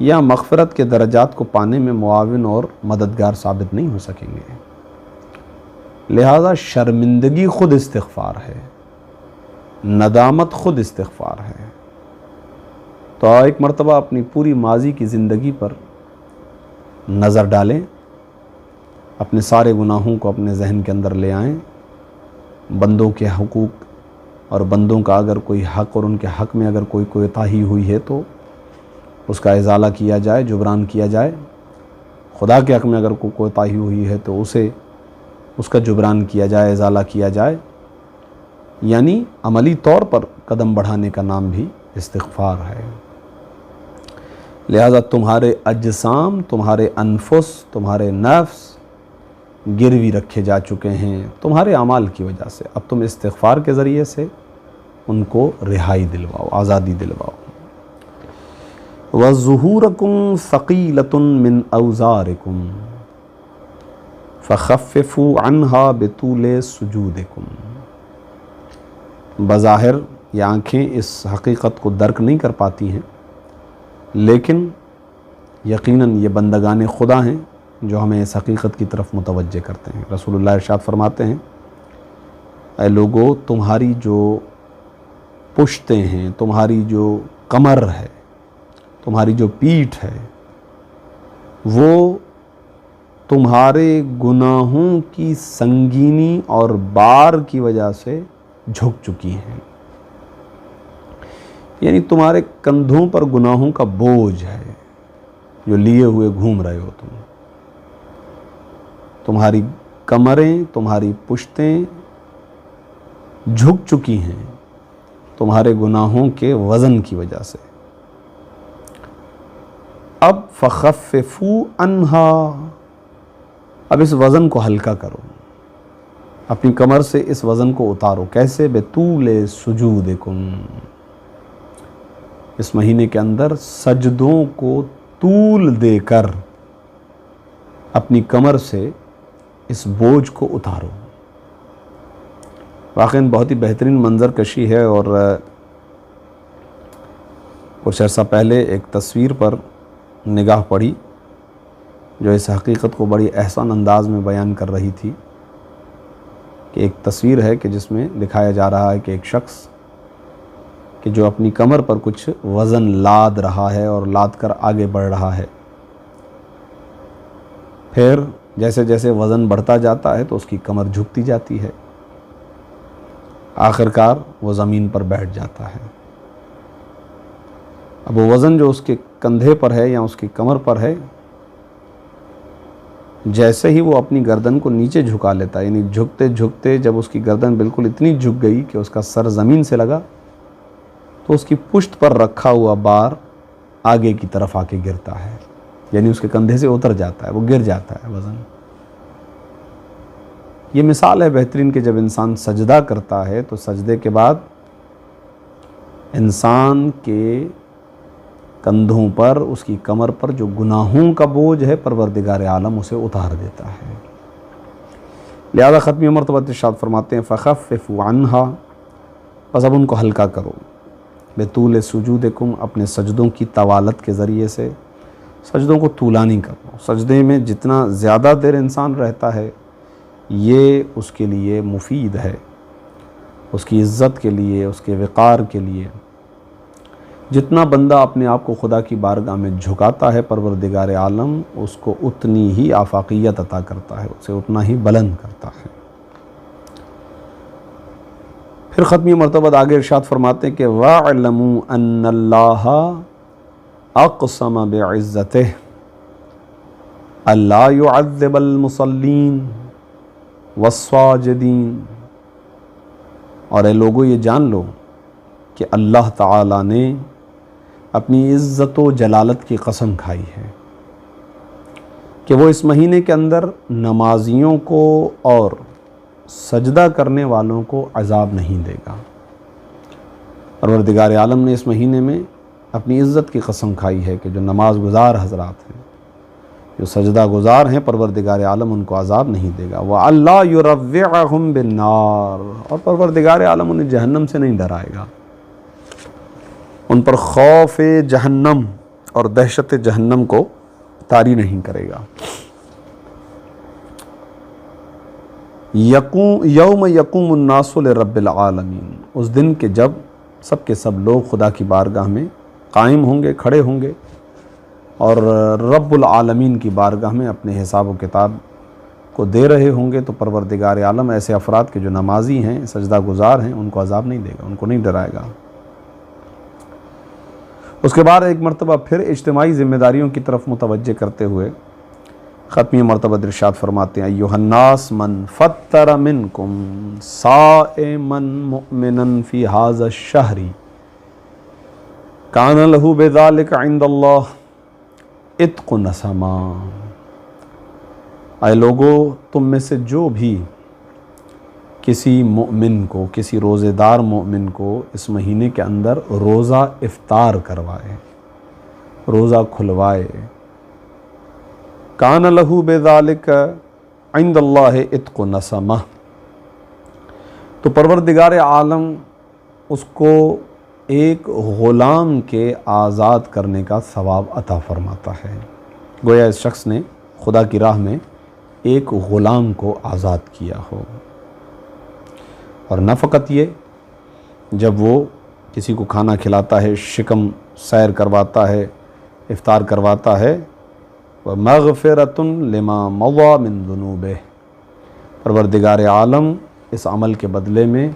Speaker 1: یا مغفرت کے درجات کو پانے میں معاون اور مددگار ثابت نہیں ہو سکیں گے۔ لہذا شرمندگی خود استغفار ہے، ندامت خود استغفار ہے۔ تو ایک مرتبہ اپنی پوری ماضی کی زندگی پر نظر ڈالیں، اپنے سارے گناہوں کو اپنے ذہن کے اندر لے آئیں، بندوں کے حقوق اور بندوں کا اگر کوئی حق اور ان کے حق میں اگر کوئی کوتاہی ہوئی ہے تو اس کا ازالہ کیا جائے، جبران کیا جائے۔ خدا کے حق میں اگر کوئی کوتاہی ہوئی ہے تو اس کا جبران کیا جائے، ازالہ کیا جائے، یعنی عملی طور پر قدم بڑھانے کا نام بھی استغفار ہے۔ لہذا تمہارے اجسام، تمہارے انفس، تمہارے نفس گروی رکھے جا چکے ہیں تمہارے اعمال کی وجہ سے، اب تم استغفار کے ذریعے سے ان کو رہائی دلواؤ، آزادی دلواؤ۔ وَظُهُورَكُمْ ثَقِيلَةٌ مِّنْ أَوْزَارِكُمْ فَخَفِّفُوا عَنْهَا بِطُولِ سُجُودِكُمْ۔ بظاہر یہ آنکھیں اس حقیقت کو درک نہیں کر پاتی ہیں، لیکن یقیناً یہ بندگان خدا ہیں جو ہمیں اس حقیقت کی طرف متوجہ کرتے ہیں۔ رسول اللہ ارشاد فرماتے ہیں، اے لوگو، تمہاری جو پشتیں ہیں، تمہاری جو کمر ہے، تمہاری جو پیٹھ ہے، وہ تمہارے گناہوں کی سنگینی اور بار کی وجہ سے جھک چکی ہیں، یعنی تمہارے کندھوں پر گناہوں کا بوجھ ہے جو لیے ہوئے گھوم رہے ہو تم۔ تمہاری کمریں، تمہاری پشتیں جھک چکی ہیں تمہارے گناہوں کے وزن کی وجہ سے۔ اب فخففوا عنہا، اب اس وزن کو ہلکا کرو، اپنی کمر سے اس وزن کو اتارو۔ کیسے؟ بطول سجودکم، اس مہینے کے اندر سجدوں کو طول دے کر اپنی کمر سے اس بوجھ کو اتارو۔ واقعاً بہت ہی بہترین منظر کشی ہے، اور کچھ عرصہ پہلے ایک تصویر پر نگاہ پڑی جو اس حقیقت کو بڑی احسن انداز میں بیان کر رہی تھی، کہ ایک تصویر ہے کہ جس میں دکھایا جا رہا ہے کہ ایک شخص کہ جو اپنی کمر پر کچھ وزن لاد رہا ہے اور لاد کر آگے بڑھ رہا ہے، پھر جیسے جیسے وزن بڑھتا جاتا ہے تو اس کی کمر جھکتی جاتی ہے، آخرکار وہ زمین پر بیٹھ جاتا ہے۔ اب وہ وزن جو اس کے کندھے پر ہے یا اس کی کمر پر ہے، جیسے ہی وہ اپنی گردن کو نیچے جھکا لیتا ہے، یعنی جھکتے جھکتے جب اس کی گردن بالکل اتنی جھک گئی کہ اس کا سر زمین سے لگا، تو اس کی پشت پر رکھا ہوا بار آگے کی طرف آ کے گرتا ہے، یعنی اس کے کندھے سے اتر جاتا ہے، وہ گر جاتا ہے وزن۔ یہ مثال ہے بہترین کہ جب انسان سجدہ کرتا ہے تو سجدے کے بعد انسان کے کندھوں پر، اس کی کمر پر جو گناہوں کا بوجھ ہے، پروردگار عالم اسے اتار دیتا ہے۔ لہذا ختمی مرتبہ ارشاد فرماتے ہیں فَخَفِّفُوا عَنْهَا، بس اب ان کو ہلکا کرو، بِطُولِ سُجُودِكُمْ، اپنے سجدوں کی طوالت کے ذریعے سے سجدوں کو طولانی کرو۔ سجدے میں جتنا زیادہ دیر انسان رہتا ہے یہ اس کے لیے مفید ہے، اس کی عزت کے لیے، اس کے وقار کے لیے۔ جتنا بندہ اپنے آپ کو خدا کی بارگاہ میں جھکاتا ہے، پروردگار عالم اس کو اتنی ہی آفاقیت عطا کرتا ہے، اسے اتنا ہی بلند کرتا ہے۔ پھر ختمی مرتبہ آگے ارشاد فرماتے ہیں کہ وَاعْلَمُوا أَنَّ اللَّهَ أَقْسَمَ بِعِزَّتِهِ أَلَّا يُعَذِّبَ الْمُصَلِّينَ وَالصَّاجِدِينَ، اور اے لوگو یہ جان لو کہ اللہ تعالیٰ نے اپنی عزت و جلالت کی قسم کھائی ہے کہ وہ اس مہینے کے اندر نمازیوں کو اور سجدہ کرنے والوں کو عذاب نہیں دے گا۔ پروردگار عالم نے اس مہینے میں اپنی عزت کی قسم کھائی ہے کہ جو نماز گزار حضرات ہیں، جو سجدہ گزار ہیں، پروردگار عالم ان کو عذاب نہیں دے گا۔ وَأَلَّا يُرَوِّعَهُمْ بِالنَّارِ، اور پروردگار عالم انہیں جہنم سے نہیں ڈرائے گا، ان پر خوف جہنم اور دہشت جہنم کو طاری نہیں کرے گا۔ یوم یقوم الناس لرب العالمین، اس دن کے جب سب کے سب لوگ خدا کی بارگاہ میں قائم ہوں گے، کھڑے ہوں گے، اور رب العالمین کی بارگاہ میں اپنے حساب و کتاب کو دے رہے ہوں گے، تو پروردگار عالم ایسے افراد کے جو نمازی ہیں، سجدہ گزار ہیں، ان کو عذاب نہیں دے گا، ان کو نہیں ڈرائے گا۔ اس کے بعد ایک مرتبہ پھر اجتماعی ذمہ داریوں کی طرف متوجہ کرتے ہوئے ختمی مرتبہ ارشاد فرماتے ہیں ایھا الناس من فطر منکم صائما مؤمنا فی ھذا الشہر کان لہ بذلک عند اللہ اتق نسما، اے لوگو تم میں سے جو بھی کسی مومن کو، کسی روزے دار مومن کو اس مہینے کے اندر روزہ افطار کروائے، روزہ کھلوائے، کان لہ بذالک عند اللہ اتق نسمہ، تو پروردگار عالم اس کو ایک غلام کے آزاد کرنے کا ثواب عطا فرماتا ہے۔ گویا اس شخص نے خدا کی راہ میں ایک غلام کو آزاد کیا ہو۔ اور نہ فقط یہ، جب وہ کسی کو کھانا کھلاتا ہے، شکم سیر کرواتا ہے، افطار کرواتا ہے، وَمَغْفِرَةٌ لِمَا مَضَى مِن ذُنُوبِهِ، پروردگار عالم اس عمل کے بدلے میں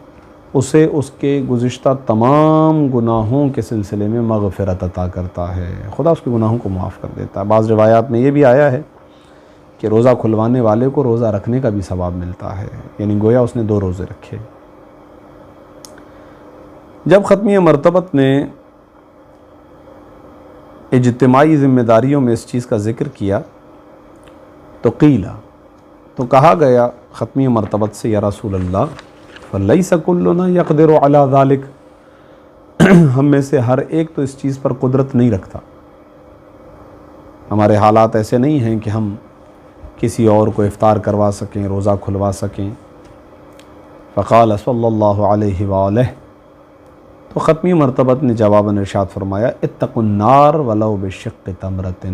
Speaker 1: اسے اس کے گزشتہ تمام گناہوں کے سلسلے میں مغفرت عطا کرتا ہے، خدا اس کے گناہوں کو معاف کر دیتا ہے۔ بعض روایات میں یہ بھی آیا ہے کہ روزہ کھلوانے والے کو روزہ رکھنے کا بھی ثواب ملتا ہے، یعنی گویا اس نے 2 روزے رکھے۔ جب ختمی مرتبت نے اجتماعی ذمہ داریوں میں اس چیز کا ذکر کیا تو قیلا، تو کہا گیا ختمی مرتبت سے، یا رسول اللہ فَلَيْسَ كُلُّنَا يَقْدِرُ عَلَى ذَلِكَ، ہم میں سے ہر ایک تو اس چیز پر قدرت نہیں رکھتا، ہمارے حالات ایسے نہیں ہیں کہ ہم کسی اور کو افطار کروا سکیں، روزہ کھلوا سکیں۔ فقال صلی اللہ علیہ وآلہ، تو ختمی مرتبت نے جواباً ارشاد فرمایا اتقوا النار ولو بشق تمرۃ،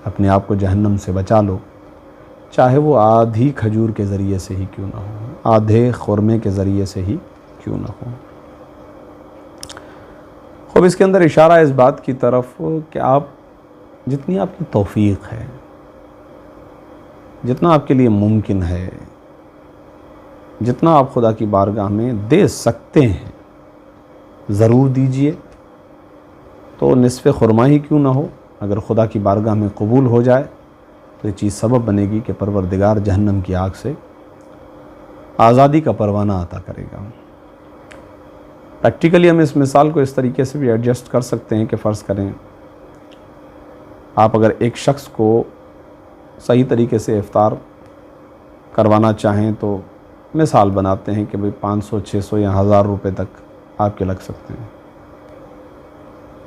Speaker 1: اپنے آپ کو جہنم سے بچا لو، چاہے وہ آدھی کھجور کے ذریعے سے ہی کیوں نہ ہو، آدھے خرمے کے ذریعے سے ہی کیوں نہ ہو۔ خوب اس کے اندر اشارہ اس بات کی طرف کہ آپ جتنی آپ کی توفیق ہے، جتنا آپ کے لیے ممکن ہے، جتنا آپ خدا کی بارگاہ میں دے سکتے ہیں ضرور دیجئے، تو نصف خرما ہی کیوں نہ ہو، اگر خدا کی بارگاہ میں قبول ہو جائے تو یہ چیز سبب بنے گی کہ پروردگار جہنم کی آگ سے آزادی کا پروانہ عطا کرے گا۔ پریکٹیکلی ہم اس مثال کو اس طریقے سے بھی ایڈجسٹ کر سکتے ہیں کہ فرض کریں آپ اگر ایک شخص کو صحیح طریقے سے افطار کروانا چاہیں تو مثال بناتے ہیں کہ بھئی 500 600 یا 1000 روپے تک آپ کے لگ سکتے ہیں،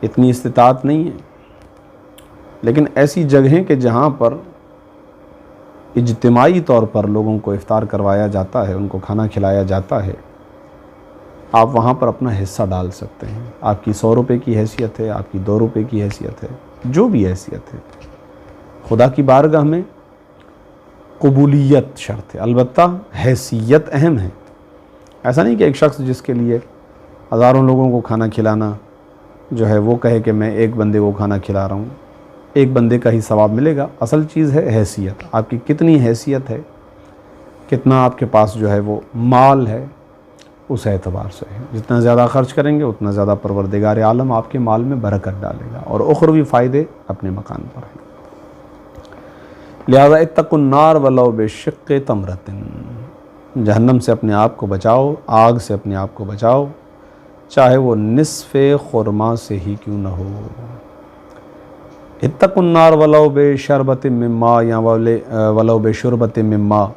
Speaker 1: اتنی استطاعت نہیں ہے، لیکن ایسی جگہیں کہ جہاں پر اجتماعی طور پر لوگوں کو افطار کروایا جاتا ہے، ان کو کھانا کھلایا جاتا ہے، آپ وہاں پر اپنا حصہ ڈال سکتے ہیں۔ آپ کی 100 روپے کی حیثیت ہے، آپ کی 2 روپے کی حیثیت ہے، جو بھی حیثیت ہے، خدا کی بارگاہ میں قبولیت شرط ہے، البتہ حیثیت اہم ہے۔ ایسا نہیں کہ ایک شخص جس کے لیے ہزاروں لوگوں کو کھانا کھلانا جو ہے وہ کہے کہ میں ایک بندے کو کھانا کھلا رہا ہوں، ایک بندے کا ہی ثواب ملے گا۔ اصل چیز ہے حیثیت، آپ کی کتنی حیثیت ہے، کتنا آپ کے پاس جو ہے وہ مال ہے، اس اعتبار سے ہے۔ جتنا زیادہ خرچ کریں گے اتنا زیادہ پروردگار عالم آپ کے مال میں برکت ڈالے گا، اور اخروی فائدے اپنے مکان پر ہیں۔ لہذا اتقوا النار ولو بشق تمرۃ، جہنم سے اپنے آپ کو بچاؤ، آگ سے اپنے آپ کو بچاؤ، چاہے وہ نصف خرما سے ہی کیوں نہ ہو۔ اتقوا النار ولو بشربۃ من ماء یا ولو بشربۃ من ماء،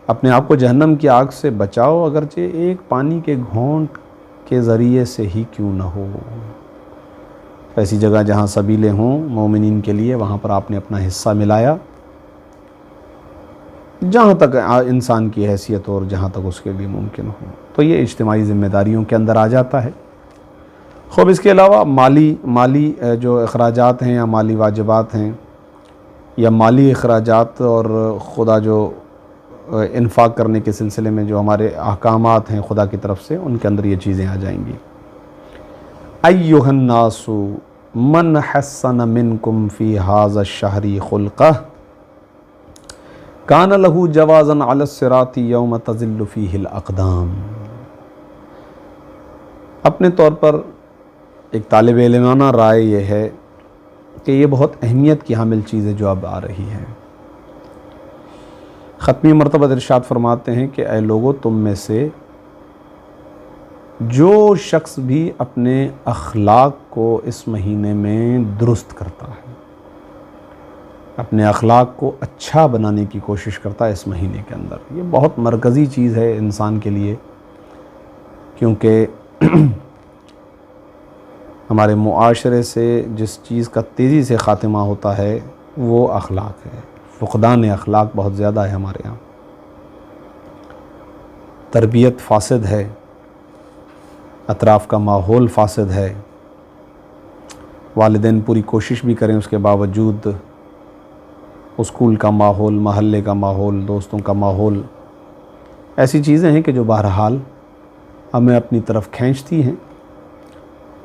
Speaker 1: اپنے آپ کو جہنم کی آگ سے بچاؤ اگرچہ ایک پانی کے گھونٹ کے ذریعے سے ہی کیوں نہ ہو۔ ایسی جگہ جہاں سبیلیں ہوں مومنین کے لیے، وہاں پر آپ نے اپنا حصہ ملایا، جہاں تک انسان کی حیثیت اور جہاں تک اس کے لیے ممکن ہو، تو یہ اجتماعی ذمہ داریوں کے اندر آ جاتا ہے۔ خوب اس کے علاوہ مالی جو اخراجات ہیں یا مالی واجبات ہیں یا مالی اخراجات اور خدا جو انفاق کرنے کے سلسلے میں جو ہمارے احکامات ہیں خدا کی طرف سے، ان کے اندر یہ چیزیں آ جائیں گی۔ ایھا الناس من حسن منکم فی ھذا الشہر خلقہ کان لہ جوازا علی الصراط یوم تزل فیہ الاقدام۔ اپنے طور پر ایک طالب علمانہ رائے یہ ہے کہ یہ بہت اہمیت کی حامل چیز ہے جو اب آ رہی ہے۔ ختمی مرتبہ ارشاد فرماتے ہیں کہ اے لوگو، تم میں سے جو شخص بھی اپنے اخلاق کو اس مہینے میں درست کرتا ہے، اپنے اخلاق کو اچھا بنانے کی کوشش کرتا ہے اس مہینے کے اندر، یہ بہت مرکزی چیز ہے انسان کے لیے، کیونکہ ہمارے معاشرے سے جس چیز کا تیزی سے خاتمہ ہوتا ہے وہ اخلاق ہے۔ فقدان اخلاق بہت زیادہ ہے ہمارے یہاں، تربیت فاسد ہے، اطراف کا ماحول فاسد ہے، والدین پوری کوشش بھی کریں اس کے باوجود اسکول کا ماحول، محلے کا ماحول، دوستوں کا ماحول، ایسی چیزیں ہیں کہ جو بہرحال ہمیں اپنی طرف کھینچتی ہیں،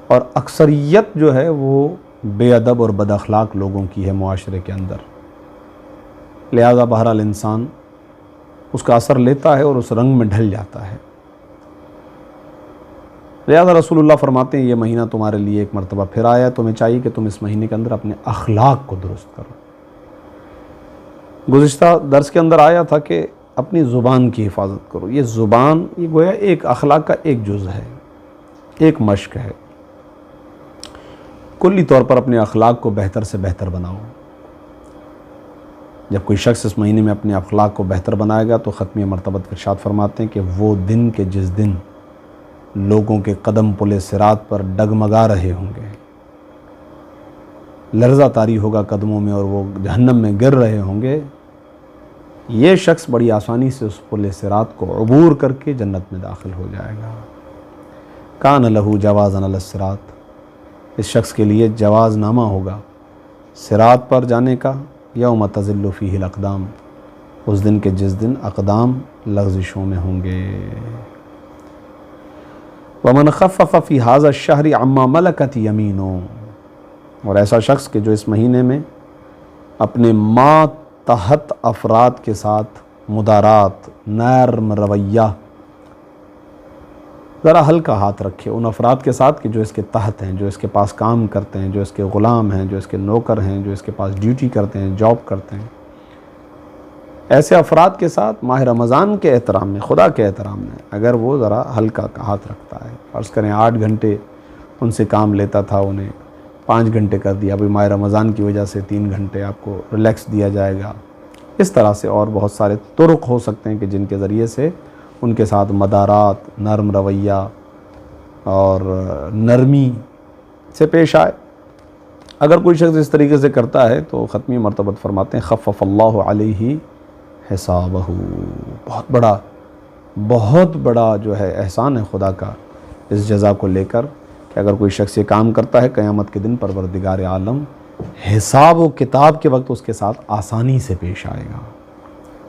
Speaker 1: اور اکثریت جو ہے وہ بے ادب اور بد اخلاق لوگوں کی ہے معاشرے کے اندر، لہذا بہرحال انسان اس کا اثر لیتا ہے اور اس رنگ میں ڈھل جاتا ہے۔ لہذا رسول اللہ فرماتے ہیں یہ مہینہ تمہارے لیے ایک مرتبہ پھر آیا، تمہیں چاہیے کہ تم اس مہینے کے اندر اپنے اخلاق کو درست کرو۔ گزشتہ درس کے اندر آیا تھا کہ اپنی زبان کی حفاظت کرو۔ یہ زبان یہ گویا ایک اخلاق کا ایک جز ہے، ایک مشق ہے۔ کلی طور پر اپنے اخلاق کو بہتر سے بہتر بناؤ۔ جب کوئی شخص اس مہینے میں اپنے اخلاق کو بہتر بنائے گا تو ختمی مرتبہ ارشاد فرماتے ہیں کہ وہ دن کے جس دن لوگوں کے قدم پل صراط پر ڈگمگا رہے ہوں گے، لرزہ طاری ہوگا قدموں میں اور وہ جہنم میں گر رہے ہوں گے، یہ شخص بڑی آسانی سے اس پل صراط کو عبور کر کے جنت میں داخل ہو جائے گا۔ کان لہ جوازا علی الصراط، اس شخص کے لیے جواز نامہ ہوگا صراط پر جانے کا، یوم تزل فیہ الاقدام، اس دن کے جس دن اقدام لغزشوں میں ہوں گے۔ ومن خفف فی ھذا الشہر عما ملکت یمینہ، اور ایسا شخص کہ جو اس مہینے میں اپنے ماتحت افراد کے ساتھ مدارات، نرم رویہ، ذرا ہلکا ہاتھ رکھے ان افراد کے ساتھ کہ جو اس کے تحت ہیں، جو اس کے پاس کام کرتے ہیں، جو اس کے غلام ہیں، جو اس کے نوکر ہیں، جو اس کے پاس ڈیوٹی کرتے ہیں، جاب کرتے ہیں۔ ایسے افراد کے ساتھ ماہ رمضان کے احترام میں، خدا کے احترام میں اگر وہ ذرا ہلکا ہاتھ رکھتا ہے، فرض کریں 8 گھنٹے ان سے کام لیتا تھا، انہیں 5 گھنٹے کر دیا، ابھی ماہ رمضان کی وجہ سے 3 گھنٹے آپ کو ریلیکس دیا جائے گا۔ اس طرح سے اور بہت سارے طرق ہو سکتے ہیں کہ جن کے ذریعے سے ان کے ساتھ مدارات، نرم رویہ اور نرمی سے پیش آئے۔ اگر کوئی شخص اس طریقے سے کرتا ہے تو ختمی مرتبہ فرماتے ہیں خفف اللہ علیہ حسابہ، بہت بڑا جو ہے احسان ہے خدا کا اس جزا کو لے کر کہ اگر کوئی شخص یہ کام کرتا ہے قیامت کے دن پروردگار عالم حساب و کتاب کے وقت اس کے ساتھ آسانی سے پیش آئے گا،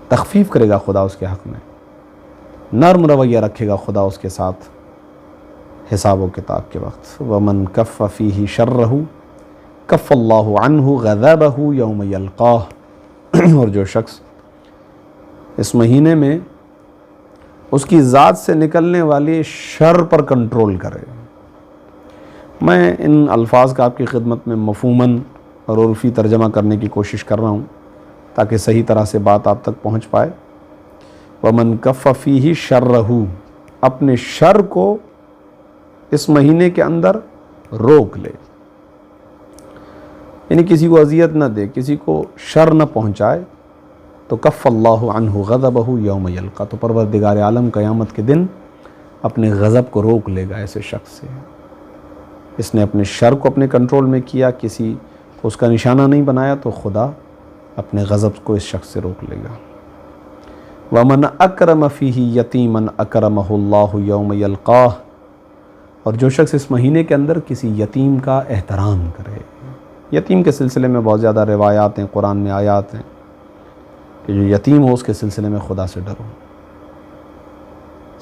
Speaker 1: تخفیف کرے گا خدا اس کے حق میں، نرم رویہ رکھے گا خدا اس کے ساتھ حساب و کتاب کے وقت۔ وَمَنْ كَفَّ فِيهِ شَرَّهُ كَفَّ اللَّهُ عَنْهُ غَضَبَهُ يَوْمَ يَلْقَاهُ، اور جو شخص اس مہینے میں اس کی ذات سے نکلنے والی شر پر کنٹرول کرے۔ میں ان الفاظ کا آپ کی خدمت میں مفہوماً اور عرفی ترجمہ کرنے کی کوشش کر رہا ہوں تاکہ صحیح طرح سے بات آپ تک پہنچ پائے۔ وَمَنْ كَفَّ فِيهِ شَرَّهُ، اپنے شر کو اس مہینے کے اندر روک لے، یعنی کسی کو اذیت نہ دے، کسی کو شر نہ پہنچائے، تو کف اللہ عنہ غضبہ یوم یلقا، تو پروردگار عالم قیامت کے دن اپنے غضب کو روک لے گا ایسے شخص سے۔ اس نے اپنے شر کو اپنے کنٹرول میں کیا، کسی کو اس کا نشانہ نہیں بنایا، تو خدا اپنے غضب کو اس شخص سے روک لے گا۔ وَمَنْ أَكْرَمَ فِيهِ يَتِيمًا أَكْرَمَهُ اللَّهُ يَوْمَ يَلْقَاهُ، اور جو شخص اس مہینے کے اندر کسی یتیم کا احترام کرے۔ یتیم کے سلسلے میں بہت زیادہ روایات ہیں، قرآن میں آیات ہیں کہ جو یتیم ہو اس کے سلسلے میں خدا سے ڈرو۔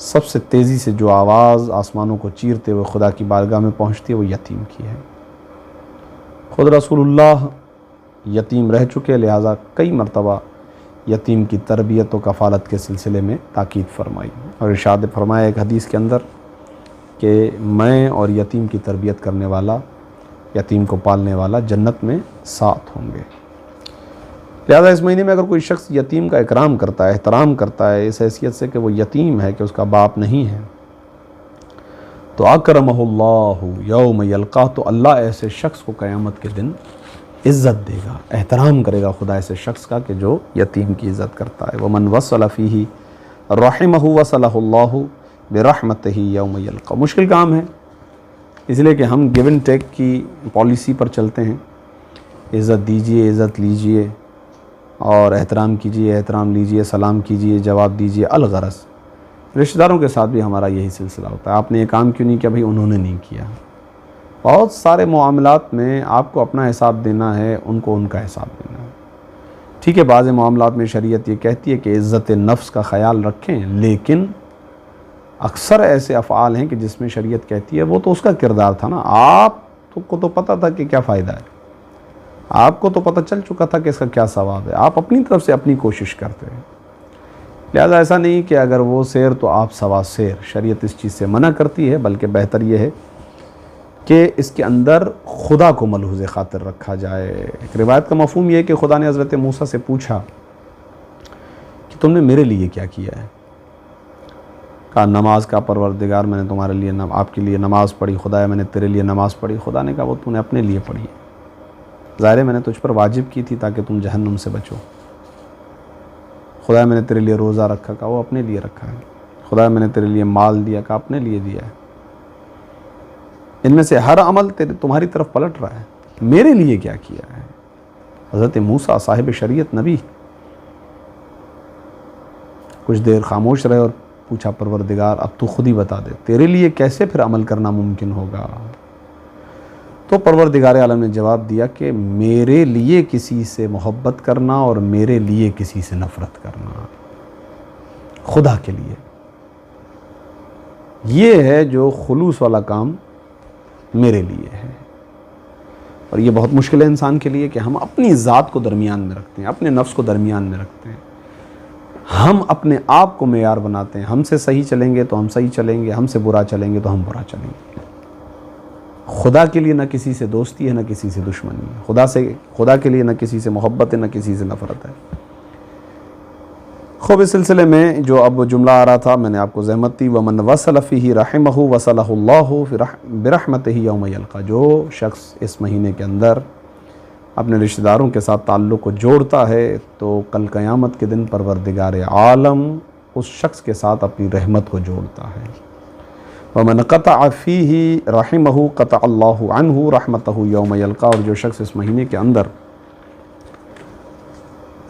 Speaker 1: سب سے تیزی سے جو آواز آسمانوں کو چیرتے ہوئے خدا کی بارگاہ میں پہنچتی ہے وہ یتیم کی ہے۔ خود رسول اللہ یتیم رہ چکے، لہٰذا کئی مرتبہ یتیم کی تربیت و کفالت کے سلسلے میں تاکید فرمائی، اور ارشاد فرمایا ایک حدیث کے اندر کہ میں اور یتیم کی تربیت کرنے والا، یتیم کو پالنے والا جنت میں ساتھ ہوں گے۔ لہذا اس مہینے میں اگر کوئی شخص یتیم کا اکرام کرتا ہے، احترام کرتا ہے اس حیثیت سے کہ وہ یتیم ہے، کہ اس کا باپ نہیں ہے، تو اکرمہ اللہ یوم یلقاہ، تو اللہ ایسے شخص کو قیامت کے دن عزت دے گا، احترام کرے گا خدا ایسے شخص کا کہ جو یتیم کی عزت کرتا ہے۔ ومن وصل فیہ رحمہ وصلہ اللہ برحمتہ یوم یلقاہ۔ مشکل کام ہے، اس لیے کہ ہم گیو اینڈ ٹیک کی پالیسی پر چلتے ہیں، عزت دیجئے، عزت لیجئے، اور احترام کیجئے، احترام لیجئے، سلام کیجئے، جواب دیجئے۔ الغرض رشتہ داروں کے ساتھ بھی ہمارا یہی سلسلہ ہوتا ہے، آپ نے یہ کام کیوں نہیں کیا؟ بھائی انہوں نے نہیں کیا۔ بہت سارے معاملات میں آپ کو اپنا حساب دینا ہے، ان کو ان کا حساب دینا ہے۔ ٹھیک ہے، بعض معاملات میں شریعت یہ کہتی ہے کہ عزت نفس کا خیال رکھیں، لیکن اکثر ایسے افعال ہیں کہ جس میں شریعت کہتی ہے وہ تو اس کا کردار تھا نا، آپ کو تو پتہ تھا کہ کیا فائدہ ہے، آپ کو تو پتہ چل چکا تھا کہ اس کا کیا ثواب ہے، آپ اپنی طرف سے اپنی کوشش کرتے ہیں۔ لہذا ایسا نہیں کہ اگر وہ سیر تو آپ سوا سیر، شریعت اس چیز سے منع کرتی ہے، بلکہ بہتر یہ ہے کہ اس کے اندر خدا کو ملحوظ خاطر رکھا جائے۔ ایک روایت کا مفہوم یہ ہے کہ خدا نے حضرت موسیٰ سے پوچھا کہ تم نے میرے لیے کیا کیا ہے؟ کہا نماز کا پروردگار، میں نے تمہارے لیے آپ کے لیے نماز پڑھی، خدایا میں نے تیرے لیے نماز پڑھی۔ خدا نے کہا وہ تو نے اپنے لیے پڑھی ہے، ظاہر ہے میں نے تجھ پر واجب کی تھی تاکہ تم جہنم سے بچو۔ خدایا میں نے تیرے لیے روزہ رکھا، کہا وہ اپنے لیے رکھا ہے۔ خدایا میں نے تیرے لیے مال دیا، کہا اپنے لیے دیا ہے۔ ان میں سے ہر عمل تمہاری طرف پلٹ رہا ہے، میرے لیے کیا کیا ہے؟ حضرت موسیٰ صاحب شریعت نبی کچھ دیر خاموش رہے اور پوچھا پروردگار اب تو خود ہی بتا دے، تیرے لیے کیسے پھر عمل کرنا ممکن ہوگا؟ تو پروردگار عالم نے جواب دیا کہ میرے لیے کسی سے محبت کرنا اور میرے لیے کسی سے نفرت کرنا، خدا کے لیے، یہ ہے جو خلوص والا کام میرے لیے ہے۔ اور یہ بہت مشکل ہے انسان کے لیے کہ ہم اپنی ذات کو درمیان میں رکھتے ہیں، اپنے نفس کو درمیان میں رکھتے ہیں۔ ہم اپنے آپ کو معیار بناتے ہیں، ہم سے صحیح چلیں گے تو ہم صحیح چلیں گے، ہم سے برا چلیں گے تو ہم برا چلیں گے۔ خدا کے لیے نہ کسی سے دوستی ہے نہ کسی سے دشمنی ہے، خدا کے لیے نہ کسی سے محبت ہے نہ کسی سے نفرت ہے۔ خوب اس سلسلے میں جو اب جملہ آ رہا تھا میں نے آپ کو زحمت دی، وَمَنْ وَصَلَ فِيهِ رَحِمَهُ وَصَلَهُ اللَّهُ بِرَحْمَتِهِ يَوْمَ يَلْقَى، جو شخص اس مہینے کے اندر اپنے رشتہ داروں کے ساتھ تعلق کو جوڑتا ہے تو کل قیامت کے دن پروردگار عالم اس شخص کے ساتھ اپنی رحمت کو جوڑتا ہے۔ وَمَنْ قَطَعَ فِيهِ رَحِمَهُ قَطَعَ اللَّهُ عَنْهُ رَحْمَتَهُ يَوْمَ يَلْقَى، اور جو شخص اس مہینے کے اندر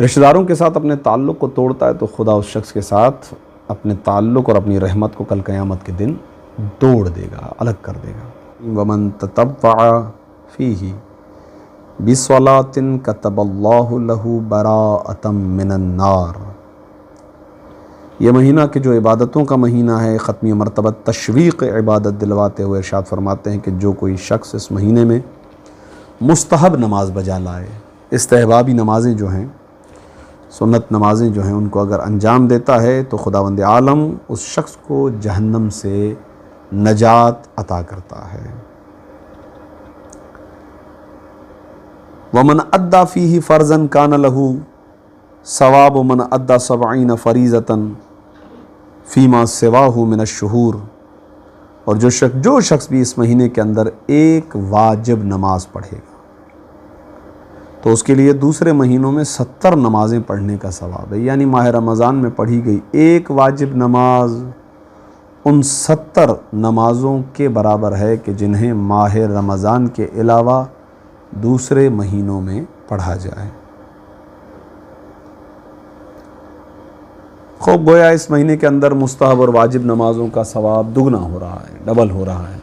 Speaker 1: رشتہ داروں کے ساتھ اپنے تعلق کو توڑتا ہے تو خدا اس شخص کے ساتھ اپنے تعلق اور اپنی رحمت کو کل قیامت کے دن توڑ دے گا، الگ کر دے گا۔ وَمَن تَتَبَّعَ فِيهِ بِصَلَاةٍ كَتَبَ اللَّهُ لَهُ بَرَاءَةً مِّنَ النَّارِ، یہ مہینہ کہ جو عبادتوں کا مہینہ ہے، ختمی مرتبہ تشویق عبادت دلواتے ہوئے ارشاد فرماتے ہیں کہ جو کوئی شخص اس مہینے میں مستحب نماز بجا لائے، استحبابی نمازیں جو ہیں، سنت نمازیں جو ہیں، ان کو اگر انجام دیتا ہے تو خداوند عالم اس شخص کو جہنم سے نجات عطا کرتا ہے۔ وَمَنْ أَدَّى فِيهِ فَرْضًا كَانَ لَهُ ثَوَابُ مَنْ أَدَّى 70 فَرِيضَةً فِيمَا سِوَاهُ مِنَ الشُّهُورِ، اور جو شخص بھی اس مہینے کے اندر ایک واجب نماز پڑھے گا تو اس کے لیے دوسرے مہینوں میں 70 نمازیں پڑھنے کا ثواب ہے، یعنی ماہ رمضان میں پڑھی گئی ایک واجب نماز ان 70 نمازوں کے برابر ہے کہ جنہیں ماہ رمضان کے علاوہ دوسرے مہینوں میں پڑھا جائے۔ خوب گویا اس مہینے کے اندر مستحب اور واجب نمازوں کا ثواب دگنا ہو رہا ہے، ڈبل ہو رہا ہے،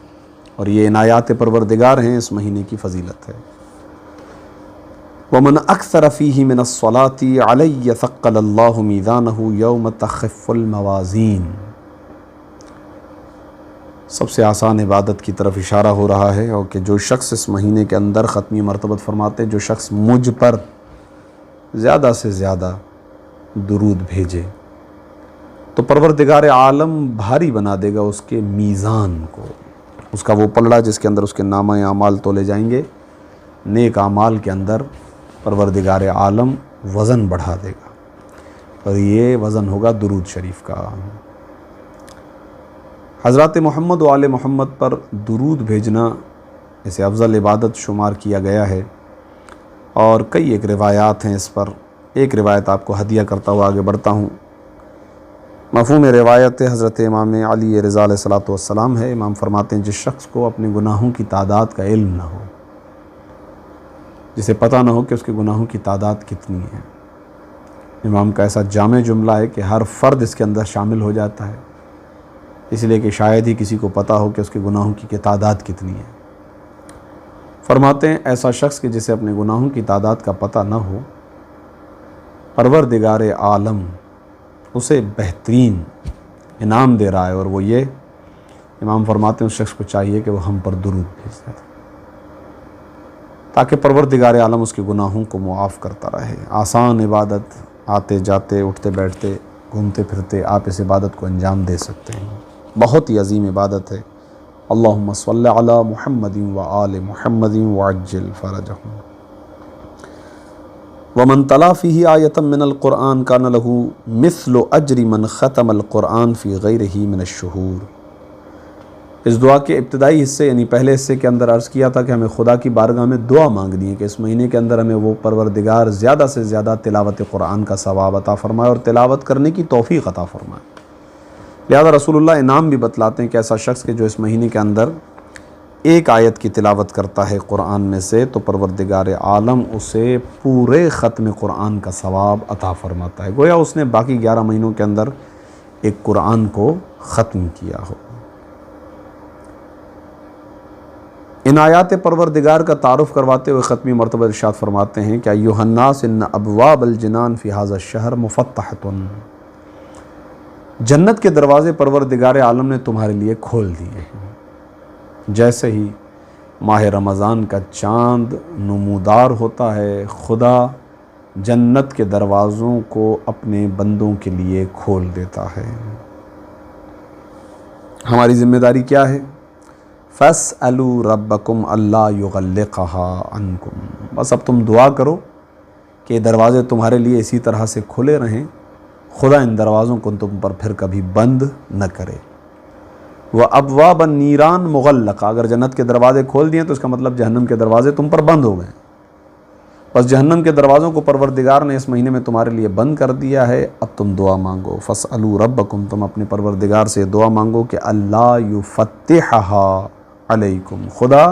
Speaker 1: اور یہ عنایات پروردگار ہیں، اس مہینے کی فضیلت ہے۔ وَمَنْ أَكْثَرَ فِيهِ مِنَ الصَّلَاةِ عَلَيَّ ثَقَّلَ اللَّهُ مِيزَانَهُ يَوْمَ تَخِفُّ الْمَوَازِينُ، سب سے آسان عبادت کی طرف اشارہ ہو رہا ہے، اور کہ جو شخص اس مہینے کے اندر ختمی مرتبت فرماتے، جو شخص مجھ پر زیادہ سے زیادہ درود بھیجے تو پروردگار عالم بھاری بنا دے گا اس کے میزان کو، اس کا وہ پلڑا جس کے اندر اس کے نامہ اعمال تولے جائیں گے، نیک اعمال کے اندر پروردگار عالم وزن بڑھا دے گا، اور یہ وزن ہوگا درود شریف کا۔ حضرات محمد و آل محمد پر درود بھیجنا اسے افضل عبادت شمار کیا گیا ہے، اور کئی ایک روایات ہیں اس پر۔ ایک روایت آپ کو ہدیہ کرتا ہوا آگے بڑھتا ہوں۔ مفہوم روایت حضرت امام علی رضا علیہ السلام ہے۔ امام فرماتے ہیں جس شخص کو اپنے گناہوں کی تعداد کا علم نہ ہو، جسے پتہ نہ ہو کہ اس کے گناہوں کی تعداد کتنی ہے، امام کا ایسا جامع جملہ ہے کہ ہر فرد اس کے اندر شامل ہو جاتا ہے، اس لیے کہ شاید ہی کسی کو پتہ ہو کہ اس کے گناہوں کی تعداد کتنی ہے۔ فرماتے ہیں ایسا شخص کہ جسے اپنے گناہوں کی تعداد کا پتہ نہ ہو، پروردگار عالم اسے بہترین انعام دے رہا ہے، اور وہ یہ، امام فرماتے ہیں اس شخص کو چاہیے کہ وہ ہم پر درود بھیج دے تاکہ پروردگار عالم اس کے گناہوں کو معاف کرتا رہے۔ آسان عبادت، آتے جاتے، اٹھتے بیٹھتے، گھومتے پھرتے آپ اس عبادت کو انجام دے سکتے ہیں، بہت ہی عظیم عبادت ہے۔ اللہم صلی علی محمد و آل محمد وعجل فرجہم۔ ومن تلا فیہ آیۃ من القرآن کان لہ مثل اجر من ختم القرآن فی غیرہ من الشہور۔ اس دعا کے ابتدائی حصے یعنی پہلے حصے کے اندر عرض کیا تھا کہ ہمیں خدا کی بارگاہ میں دعا مانگنی ہے کہ اس مہینے کے اندر ہمیں وہ پروردگار زیادہ سے زیادہ تلاوت قرآن کا ثواب عطا فرمائے اور تلاوت کرنے کی توفیق عطا فرمائے۔ لہذا رسول اللہ انعام بھی بتلاتے ہیں کہ ایسا شخص کہ جو اس مہینے کے اندر ایک آیت کی تلاوت کرتا ہے قرآن میں سے تو پروردگار عالم اسے پورے ختم قرآن کا ثواب عطا فرماتا ہے، گویا اس نے باقی 11 مہینوں کے اندر ایک قرآن کو ختم کیا ہو۔ ان آیات پروردگار کا تعارف کرواتے ہوئے ختمی مرتبہ ارشاد فرماتے ہیں کہ ایھا الناس ان ابواب الجنان فی ھذا الشہر مفتحۃ، جنت کے دروازے پروردگار عالم نے تمہارے لیے کھول دیے ہیں۔ جیسے ہی ماہ رمضان کا چاند نمودار ہوتا ہے، خدا جنت کے دروازوں کو اپنے بندوں کے لیے کھول دیتا ہے۔ ہماری ذمہ داری کیا ہے؟ فَاسْأَلُوا رَبَّكُمْ أَلَّا يُغَلِّقَهَا عَنْكُمْ، بس اب تم دعا کرو کہ یہ دروازے تمہارے لیے اسی طرح سے کھلے رہیں، خدا ان دروازوں کو تم پر پھر کبھی بند نہ کرے۔ وَأَبْوَابَ النِّيرَانِ مُغَلَّقَةً، اگر جنت کے دروازے کھول دیے تو اس کا مطلب جہنم کے دروازے تم پر بند ہو گئے۔ بس جہنم کے دروازوں کو پروردگار نے اس مہینے میں تمہارے لیے بند کر دیا ہے، اب تم دعا مانگو۔ فَاسْأَلُوا رَبَّكُمْ، تم اپنے پروردگار سے دعا مانگو کہ اللہ يُفَتِّحَهَا علیکم، خدا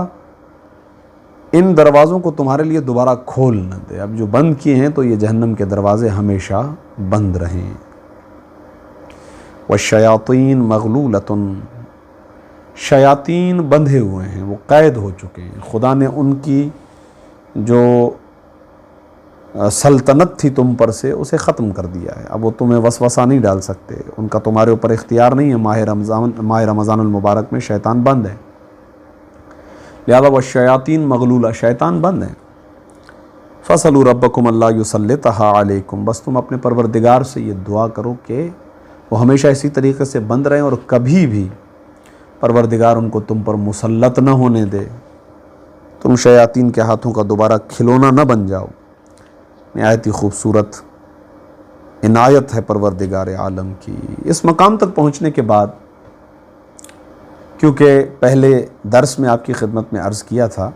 Speaker 1: ان دروازوں کو تمہارے لیے دوبارہ کھول نہ دے، اب جو بند کیے ہیں تو یہ جہنم کے دروازے ہمیشہ بند رہیں۔ وَالشَّيَاطِينَ مَغْلُولَةٌ، شیاطین بندھے ہوئے ہیں، وہ قید ہو چکے ہیں، خدا نے ان کی جو سلطنت تھی تم پر سے اسے ختم کر دیا ہے، اب وہ تمہیں وسوسہ نہیں ڈال سکتے، ان کا تمہارے اوپر اختیار نہیں ہے۔ ماہ رمضان المبارک میں شیطان بند ہے، لہذا والشیاطین مغلولہ، شیطان بند ہیں۔ فَاسْأَلُوا رَبَّكُمْ أَلَّا يُسَلِّطَهَا عَلَيْكُمْ، بس تم اپنے پروردگار سے یہ دعا کرو کہ وہ ہمیشہ اسی طریقے سے بند رہیں اور کبھی بھی پروردگار ان کو تم پر مسلط نہ ہونے دے، تم شیاطین کے ہاتھوں کا دوبارہ کھلونا نہ بن جاؤ۔ نہایت ہی خوبصورت عنایت ہے پروردگار عالم کی۔ اس مقام تک پہنچنے کے بعد، کیونکہ پہلے درس میں آپ کی خدمت میں عرض کیا تھا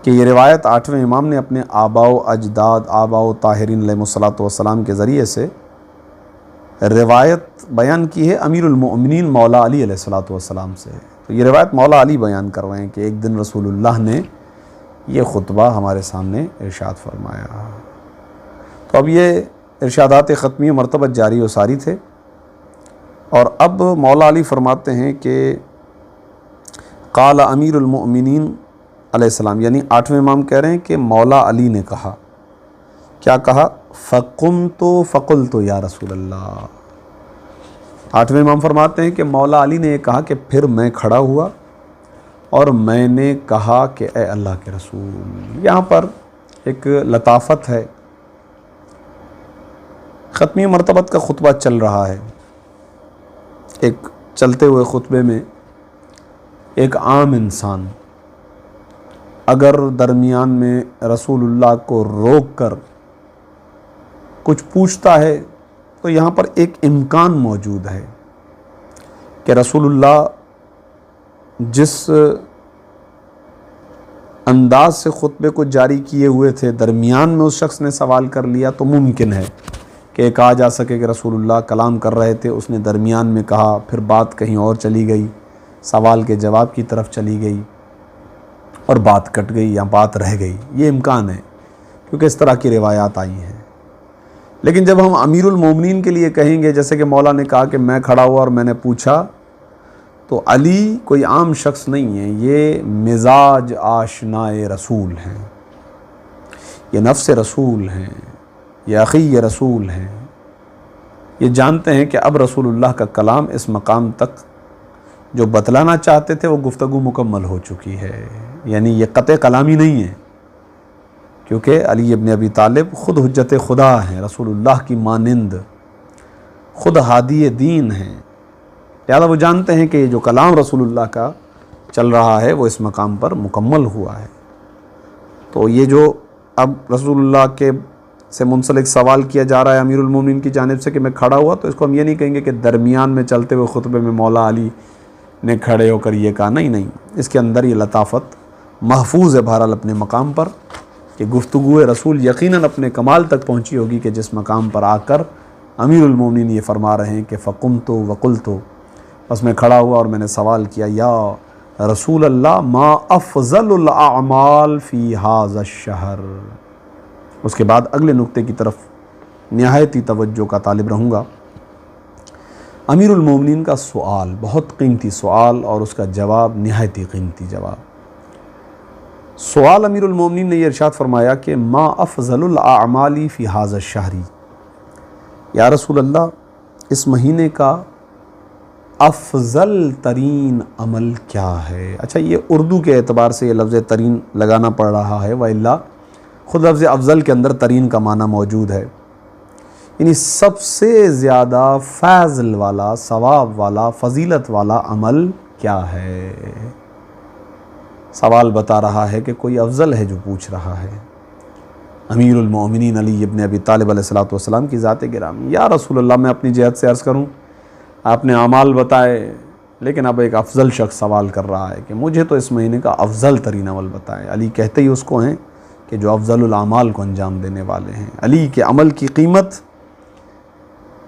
Speaker 1: کہ یہ روایت 8ویں امام نے اپنے آباء و اجداد، آباء و طاہرین علیہ الصلوۃ والسلام کے ذریعے سے روایت بیان کی ہے امیر المؤمنین مولا علی علیہ الصلوۃ والسلام سے۔ تو یہ روایت مولا علی بیان کر رہے ہیں کہ ایک دن رسول اللہ نے یہ خطبہ ہمارے سامنے ارشاد فرمایا۔ تو اب یہ ارشادات ختمیہ مرتبہ جاری و ساری تھے، اور اب مولا علی فرماتے ہیں کہ قال امیر المؤمنین علیہ السلام، یعنی 8ویں امام کہہ رہے ہیں کہ مولا علی نے کہا، کیا کہا؟ فَقُمْتُ فَقُلْتُ یا رسول اللہ۔ 8ویں امام فرماتے ہیں کہ مولا علی نے یہ کہا کہ پھر میں کھڑا ہوا اور میں نے کہا کہ اے اللہ کے رسول۔ یہاں پر ایک لطافت ہے، ختمی مرتبت کا خطبہ چل رہا ہے، ایک چلتے ہوئے خطبے میں ایک عام انسان اگر درمیان میں رسول اللہ کو روک کر کچھ پوچھتا ہے تو یہاں پر ایک امکان موجود ہے کہ رسول اللہ جس انداز سے خطبے کو جاری کیے ہوئے تھے، درمیان میں اس شخص نے سوال کر لیا تو ممکن ہے کہ کہا جا سکے کہ رسول اللہ کلام کر رہے تھے، اس نے درمیان میں کہا، پھر بات کہیں اور چلی گئی، سوال کے جواب کی طرف چلی گئی اور بات کٹ گئی یا بات رہ گئی۔ یہ امکان ہے کیونکہ اس طرح کی روایات آئی ہیں۔ لیکن جب ہم امیر المومنین کے لیے کہیں گے، جیسے کہ مولا نے کہا کہ میں کھڑا ہوا اور میں نے پوچھا، تو علی کوئی عام شخص نہیں ہے، یہ مزاج آشنائے رسول ہیں، یہ نفس رسول ہیں، یہ اخی رسول ہیں، یہ جانتے ہیں کہ اب رسول اللہ کا کلام اس مقام تک جو بتلانا چاہتے تھے وہ گفتگو مکمل ہو چکی ہے، یعنی یہ قطع کلامی نہیں ہے، کیونکہ علی ابن ابی طالب خود حجت خدا ہیں، رسول اللہ کی مانند، خود ہادی دین ہیں، لہذا وہ جانتے ہیں کہ یہ جو کلام رسول اللہ کا چل رہا ہے وہ اس مقام پر مکمل ہوا ہے۔ تو یہ جو اب رسول اللہ کے سے منسلک سوال کیا جا رہا ہے امیر المومنین کی جانب سے کہ میں کھڑا ہوا، تو اس کو ہم یہ نہیں کہیں گے کہ درمیان میں چلتے ہوئے خطبے میں مولا علی نے کھڑے ہو کر یہ کہا، نہیں، اس کے اندر یہ لطافت محفوظ ہے بہرحال اپنے مقام پر، کہ گفتگو رسول یقیناً اپنے کمال تک پہنچی ہوگی کہ جس مقام پر آ کر امیر المومنین یہ فرما رہے ہیں کہ فَقُمْتُ وَقُلْتُ، بس میں کھڑا ہوا اور میں نے سوال کیا، یا رسول اللہ ما افضل الاعمال فی ھذا الشہر۔ اس کے بعد اگلے نقطے کی طرف نہایتی توجہ کا طالب رہوں گا۔ امیر المومنین کا سوال بہت قیمتی سوال اور اس کا جواب نہایتی قیمتی جواب۔ سوال امیر المومنین نے یہ ارشاد فرمایا کہ ما افضل الاعمال فی ھذا الشہر، یا رسول اللہ اس مہینے کا افضل ترین عمل کیا ہے؟ اچھا، یہ اردو کے اعتبار سے یہ لفظ ترین لگانا پڑ رہا ہے، وَإِلَّا خود لفظ افضل کے اندر ترین کا معنی موجود ہے، یعنی سب سے زیادہ فضل والا، ثواب والا، فضیلت والا عمل کیا ہے؟ سوال بتا رہا ہے کہ کوئی افضل ہے جو پوچھ رہا ہے۔ امیر المومنین علی ابن ابی طالب علیہ السلام کی ذات گرامی، یا رسول اللہ میں اپنی جہت سے عرض کروں، آپ نے اعمال بتائے، لیکن اب ایک افضل شخص سوال کر رہا ہے کہ مجھے تو اس مہینے کا افضل ترین عمل بتائے۔ علی کہتے ہی اس کو ہیں کہ جو افضل الاعمال کو انجام دینے والے ہیں۔ علی کے عمل کی قیمت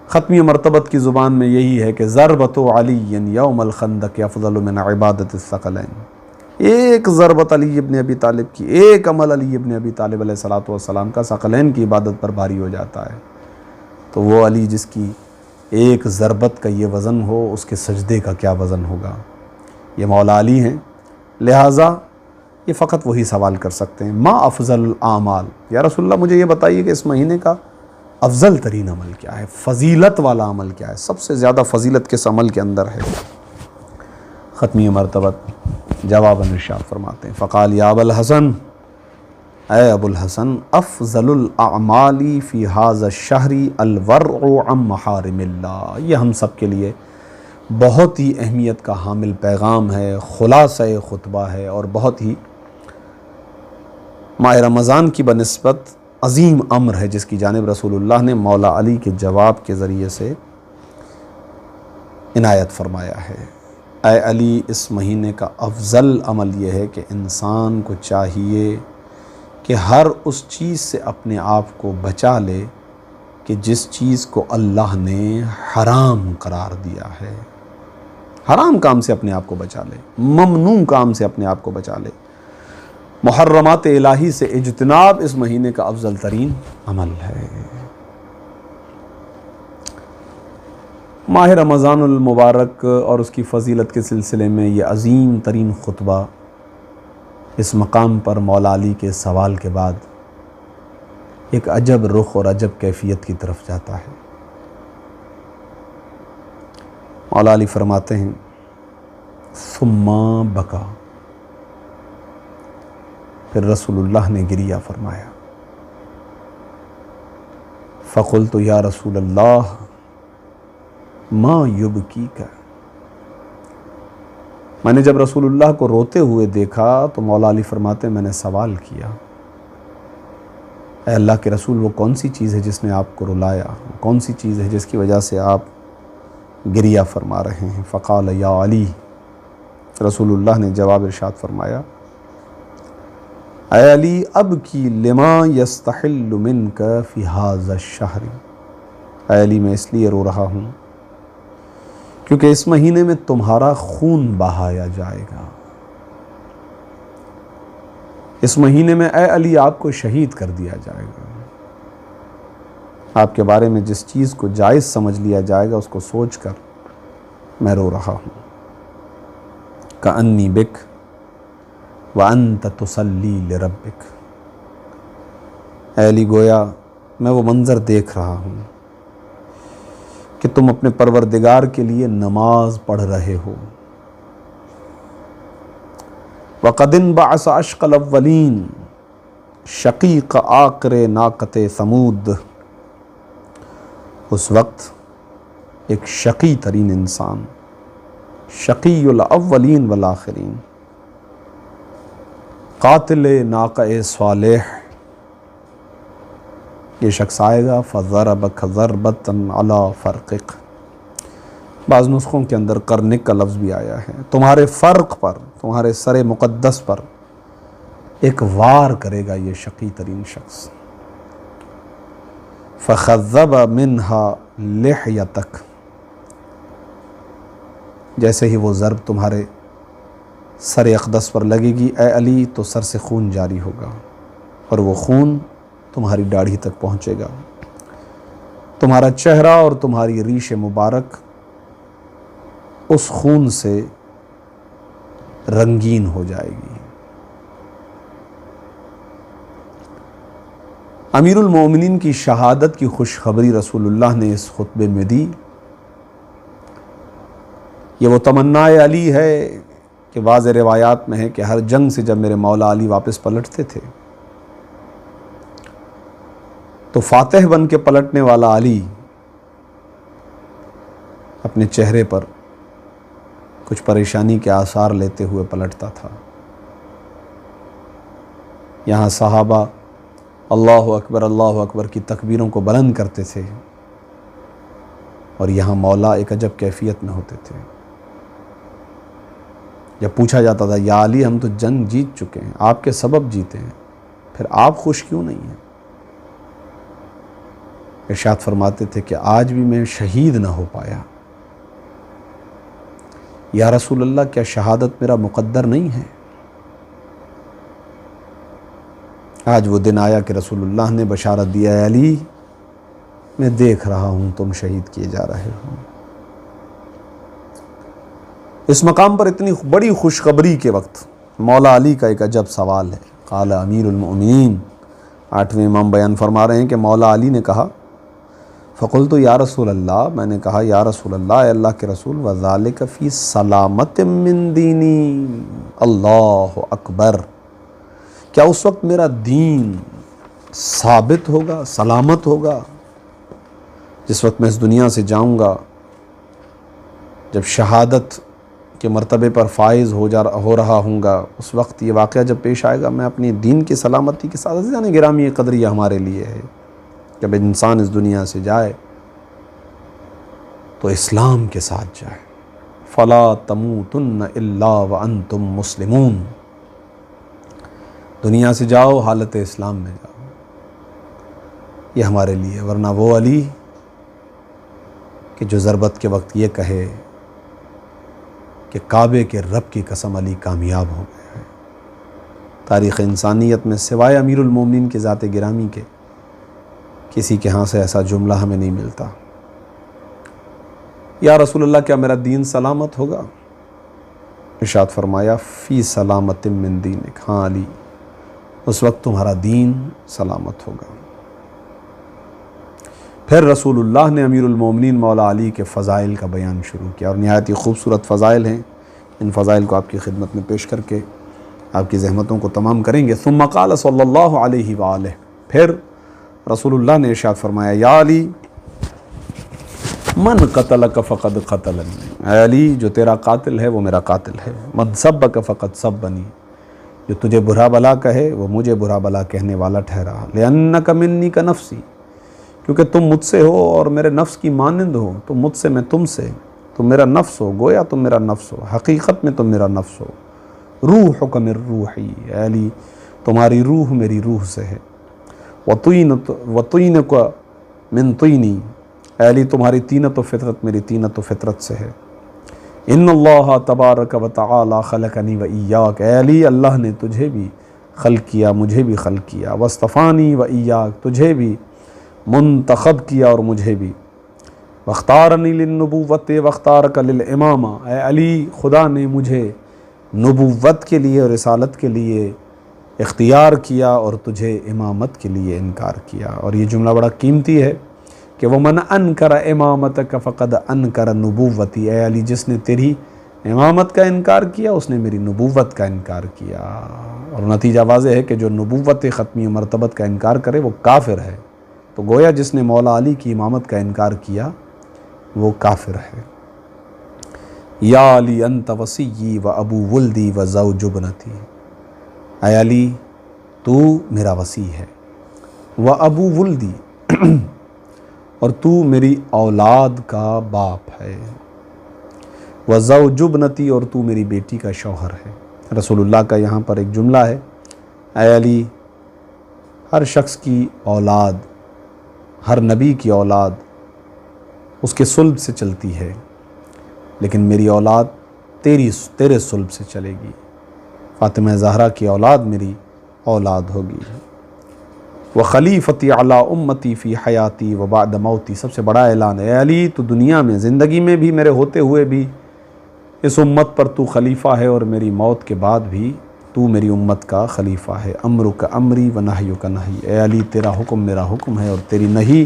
Speaker 1: ختمی مرتبت کی زبان میں یہی ہے کہ ضربۃ علی یوم الخندق افضل من عبادت الثقلین، ایک ضربت علی ابن ابی طالب کی، ایک عمل علی ابن ابی طالب علیہ السلام کا ثقلین کی عبادت پر بھاری ہو جاتا ہے۔ تو وہ علی جس کی ایک ضربت کا یہ وزن ہو، اس کے سجدے کا کیا وزن ہوگا؟ یہ مولا علی ہیں، لہٰذا یہ فقط وہی سوال کر سکتے ہیں، ما افضل الاعمال، یا رسول اللہ مجھے یہ بتائیے کہ اس مہینے کا افضل ترین عمل کیا ہے، فضیلت والا عمل کیا ہے، سب سے زیادہ فضیلت کس عمل کے اندر ہے؟ ختمی مرتبت جواباً ارشاد فرماتے ہیں، فقال یا ابا الحسن، اے ابو الحسن، افضل الاعمال فی ھذا الشہر الورع عن محارم اللہ، یہ ہم سب کے لیے بہت ہی اہمیت کا حامل پیغام ہے، خلاصہ خطبہ ہے، اور بہت ہی ماہ رمضان کی بنسبت عظیم امر ہے جس کی جانب رسول اللہ نے مولا علی کے جواب کے ذریعے سے عنایت فرمایا ہے۔ اے علی، اس مہینے کا افضل عمل یہ ہے کہ انسان کو چاہیے کہ ہر اس چیز سے اپنے آپ کو بچا لے کہ جس چیز کو اللہ نے حرام قرار دیا ہے۔ حرام کام سے اپنے آپ کو بچا لے، ممنوع کام سے اپنے آپ کو بچا لے۔ محرمات الہی سے اجتناب اس مہینے کا افضل ترین عمل ہے۔ ماہ رمضان المبارک اور اس کی فضیلت کے سلسلے میں یہ عظیم ترین خطبہ اس مقام پر مولا علی کے سوال کے بعد ایک عجب رخ اور عجب کیفیت کی طرف جاتا ہے۔ مولا علی فرماتے ہیں، ثم بکا، پھر رسول اللہ نے گریہ فرمایا۔ فقلت یا رسول اللہ ما یبکیک، میں نے جب رسول اللہ کو روتے ہوئے دیکھا تو مولا علی فرماتے ہیں میں نے سوال کیا، اے اللہ کے رسول، وہ کون سی چیز ہے جس نے آپ کو رلایا؟ کون سی چیز ہے جس کی وجہ سے آپ گریہ فرما رہے ہیں؟ فقال یا علی، رسول اللہ نے جواب ارشاد فرمایا، اے علی، ابکی لما یستحل منک فی ھذا الشہر، اے علی میں اس لیے رو رہا ہوں کیونکہ اس مہینے میں تمہارا خون بہایا جائے گا۔ اس مہینے میں اے علی آپ کو شہید کر دیا جائے گا۔ آپ کے بارے میں جس چیز کو جائز سمجھ لیا جائے گا اس کو سوچ کر میں رو رہا ہوں۔ کأنی بک وانت تصلی لربک، اے علی گویا میں وہ منظر دیکھ رہا ہوں کہ تم اپنے پروردگار کے لیے نماز پڑھ رہے ہو۔ وَقَدْ انبعث اشقى الاولین شقیق عاقر ناقۃ ثمود، اس وقت ایک شقی ترین انسان، شقی الاولین والآخرین، قاتل ناقہ صالح، یہ شخص آئے گا فَضَرَبَكَ ضَرْبَةً عَلَى فَرْقِكَ، بعض نسخوں کے اندر قرنک کا لفظ بھی آیا ہے، تمہارے فرق پر، تمہارے سر مقدس پر ایک وار کرے گا یہ شقی ترین شخص۔ فَخَذَّبَ مِنْهَا لِحْيَتَكَ، جیسے ہی وہ ضرب تمہارے سر اقدس پر لگے گی اے علی تو سر سے خون جاری ہوگا، اور وہ خون تمہاری داڑھی تک پہنچے گا، تمہارا چہرہ اور تمہاری ریش مبارک اس خون سے رنگین ہو جائے گی۔ امیر المومنین کی شہادت کی خوشخبری رسول اللہ نے اس خطبے میں دی۔ یہ وہ تمنا علی ہے کہ بعض روایات میں ہے کہ ہر جنگ سے جب میرے مولا علی واپس پلٹتے تھے تو فاتح بن کے پلٹنے والا علی اپنے چہرے پر کچھ پریشانی کے آثار لیتے ہوئے پلٹتا تھا۔ یہاں صحابہ اللہ اکبر کی تکبیروں کو بلند کرتے تھے، اور یہاں مولا ایک عجب کیفیت میں ہوتے تھے۔ جب پوچھا جاتا تھا یا علی ہم تو جنگ جیت چکے ہیں، آپ کے سبب جیتے ہیں، پھر آپ خوش کیوں نہیں ہیں؟ ارشاد فرماتے تھے کہ آج بھی میں شہید نہ ہو پایا۔ یا رسول اللہ کیا شہادت میرا مقدر نہیں ہے؟ آج وہ دن آیا کہ رسول اللہ نے بشارت دیا، اے علی میں دیکھ رہا ہوں تم شہید کیے جا رہے ہو۔ اس مقام پر اتنی بڑی خوشخبری کے وقت مولا علی کا ایک عجب سوال ہے۔ قال امیر المؤمنین، 8ویں امام بیان فرما رہے ہیں کہ مولا علی نے کہا، فقلت یا رسول اللہ، میں نے کہا یا رسول اللہ، اے اللہ کے رسول، وذالک فی سلامت من دینی، اللہ اکبر، کیا اس وقت میرا دین ثابت ہوگا، سلامت ہوگا؟ جس وقت میں اس دنیا سے جاؤں گا، جب شہادت کے مرتبے پر فائز ہو رہا ہوں گا، اس وقت یہ واقعہ جب پیش آئے گا، میں اپنی دین کی سلامتی کے ساتھ، یعنی گرامی قدریہ ہمارے لیے ہے، جب انسان اس دنیا سے جائے تو اسلام کے ساتھ جائے۔ فلا تموتن الا وانتم مسلمون، دنیا سے جاؤ حالت اسلام میں جاؤ، یہ ہمارے لیے، ورنہ وہ علی کہ جو ضربت کے وقت یہ کہے کہ کعبے کے رب کی قسم علی کامیاب ہو گیا ہے۔ تاریخ انسانیت میں سوائے امیر المومنین کے ذات گرامی کے کسی کے ہاں سے ایسا جملہ ہمیں نہیں ملتا۔ یا رسول اللہ کیا میرا دین سلامت ہوگا؟ ارشاد فرمایا فی سلامت من دینک، ہاں علی اس وقت تمہارا دین سلامت ہوگا۔ پھر رسول اللہ نے امیر المومنین مولا علی کے فضائل کا بیان شروع کیا، اور نہایت ہی خوبصورت فضائل ہیں۔ ان فضائل کو آپ کی خدمت میں پیش کر کے آپ کی زحمتوں کو تمام کریں گے۔ ثم قال صلی اللہ علیہ وآلہ، پھر رسول اللہ نے ارشاد فرمایا، یا علی من قتلک فقد قتلنی، اے علی جو تیرا قاتل ہے وہ میرا قاتل ہے۔ من سبک فقد سبنی، جو تجھے برا بلا کہے وہ مجھے برا بلا کہنے والا ٹھہرا۔ لأنک منی کنفسی، کیونکہ تم مجھ سے ہو اور میرے نفس کی مانند ہو، تم مجھ سے میں تم سے، تم میرا نفس ہو، گویا تم میرا نفس ہو، حقیقت میں تم میرا نفس ہو۔ روحک من روحی، اے علی تمہاری روح میری روح سے ہے۔ وطینک من طینی، اے علی تمہاری طینت و فطرت میری طینت و فطرت سے ہے۔ ان اللہ تبارک و تعالی خلقنی و ایاک، اے علی اللہ نے تجھے بھی خلق کیا، مجھے بھی خلق کیا۔ واصطفانی و ایاک، تجھے بھی منتخب کیا اور مجھے بھی۔ واختارنی للنبوت واختارک للامامہ، اے علی خدا نے مجھے نبوت کے لیے اور رسالت کے لیے اختیار کیا اور تجھے امامت کے لیے انکار کیا۔ اور یہ جملہ بڑا قیمتی ہے کہ وَمَنْ أَنْكَرَ إِمَامَتَكَ فَقَدْ أَنْكَرَ نُبُوَّتِي، اے علی جس نے تیری امامت کا انکار کیا اس نے میری نبوت کا انکار کیا۔ اور نتیجہ واضح ہے کہ جو نبوت ختمی و مرتبت کا انکار کرے وہ کافر ہے۔ تو گویا جس نے مولا علی کی امامت کا انکار کیا وہ کافر ہے۔ یا علی انت وصیی و ابو ولدی و زوج ابنتی، اے علی تو میرا وصی ہے، و ابو ولدی اور تو میری اولاد کا باپ ہے، و زوج ابنتی اور تو میری بیٹی کا شوہر ہے۔ رسول اللہ کا یہاں پر ایک جملہ ہے، اے علی ہر شخص کی اولاد، ہر نبی کی اولاد اس کے صلب سے چلتی ہے، لیکن میری اولاد تیرے صلب سے چلے گی۔ فاطمہ زہرا کی اولاد میری اولاد ہوگی۔ وخلیفتی علی امتی فی حیاتی و بعد موتی، سب سے بڑا اعلان ہے، اے علی تو دنیا میں زندگی میں بھی میرے ہوتے ہوئے بھی اس امت پر تو خلیفہ ہے، اور میری موت کے بعد بھی تو میری امت کا خلیفہ ہے۔ امرک امری و نہیک نہی، اے علی تیرا حکم میرا حکم ہے اور تیری نہی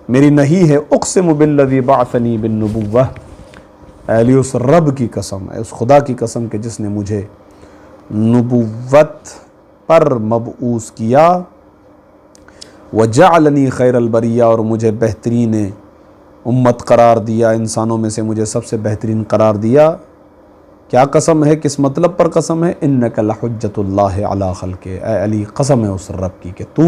Speaker 1: میری نہی ہے۔ اقسم بالذی بعثنی بالنبوہ، اے علی اس رب کی قسم ہے، اس خدا کی قسم کہ جس نے مجھے نبوت پر مبعوث کیا، وجعلنی خیر البریہ، اور مجھے بہترین امت قرار دیا، انسانوں میں سے مجھے سب سے بہترین قرار دیا۔ کیا قسم ہے، کس مطلب پر قسم ہے؟ انک لحجۃ اللہ علی خلقہ، اے علی قسم ہے اس رب کی کہ تو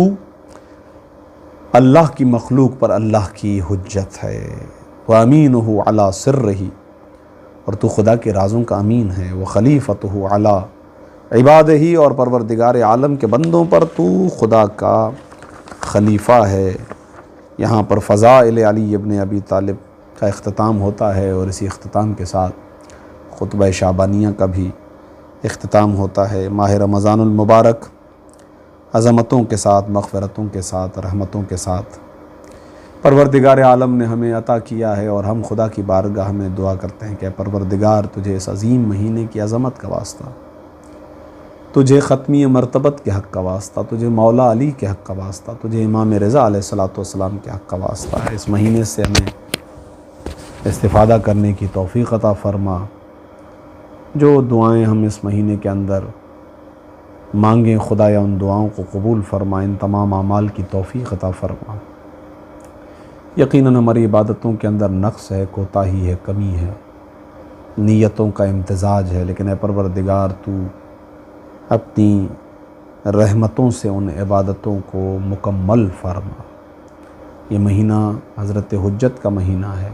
Speaker 1: اللہ کی مخلوق پر اللہ کی حجت ہے۔ وامینہ علی سرہ، اور تو خدا کے رازوں کا امین ہے۔ وخلیفتہ علی عبادہ، اور پروردگار عالم کے بندوں پر تو خدا کا خلیفہ ہے۔ یہاں پر فضائل علی ابن ابی طالب کا اختتام ہوتا ہے، اور اسی اختتام کے ساتھ خطبہ شعبانیہ کا بھی اختتام ہوتا ہے۔ ماہ رمضان المبارک عظمتوں کے ساتھ، مغفرتوں کے ساتھ، رحمتوں کے ساتھ پروردگار عالم نے ہمیں عطا کیا ہے، اور ہم خدا کی بارگاہ میں دعا کرتے ہیں کہ پروردگار تجھے اس عظیم مہینے کی عظمت کا واسطہ، تجھے ختمی مرتبت کے حق کا واسطہ، تجھے مولا علی کے حق کا واسطہ، تجھے امام رضا علیہ السلام کے حق کا واسطہ ہے، اس مہینے سے ہمیں استفادہ کرنے کی توفیق عطا فرما۔ جو دعائیں ہم اس مہینے کے اندر مانگیں خدایا ان دعاؤں کو قبول فرما، ان تمام اعمال کی توفیق عطا فرما۔ یقیناً ہماری عبادتوں کے اندر نقص ہے، کوتاہی ہے، کمی ہے، نیتوں کا امتزاج ہے، لیکن اے پروردگار تو اپنی رحمتوں سے ان عبادتوں کو مکمل فرما۔ یہ مہینہ حضرت حجت کا مہینہ ہے،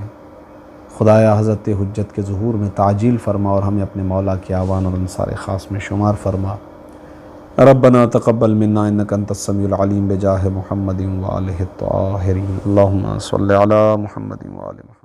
Speaker 1: خدایا حضرت حجت کے ظہور میں تعجیل فرما، اور ہمیں اپنے مولا کے اعوان اور انصار خاص میں شمار فرما۔ ربنا تقبل منا انک انت السمیع العلیم بجاہ محمد وآلہ الطاہرین، اللہم صلی علی محمد وآلہ محمد۔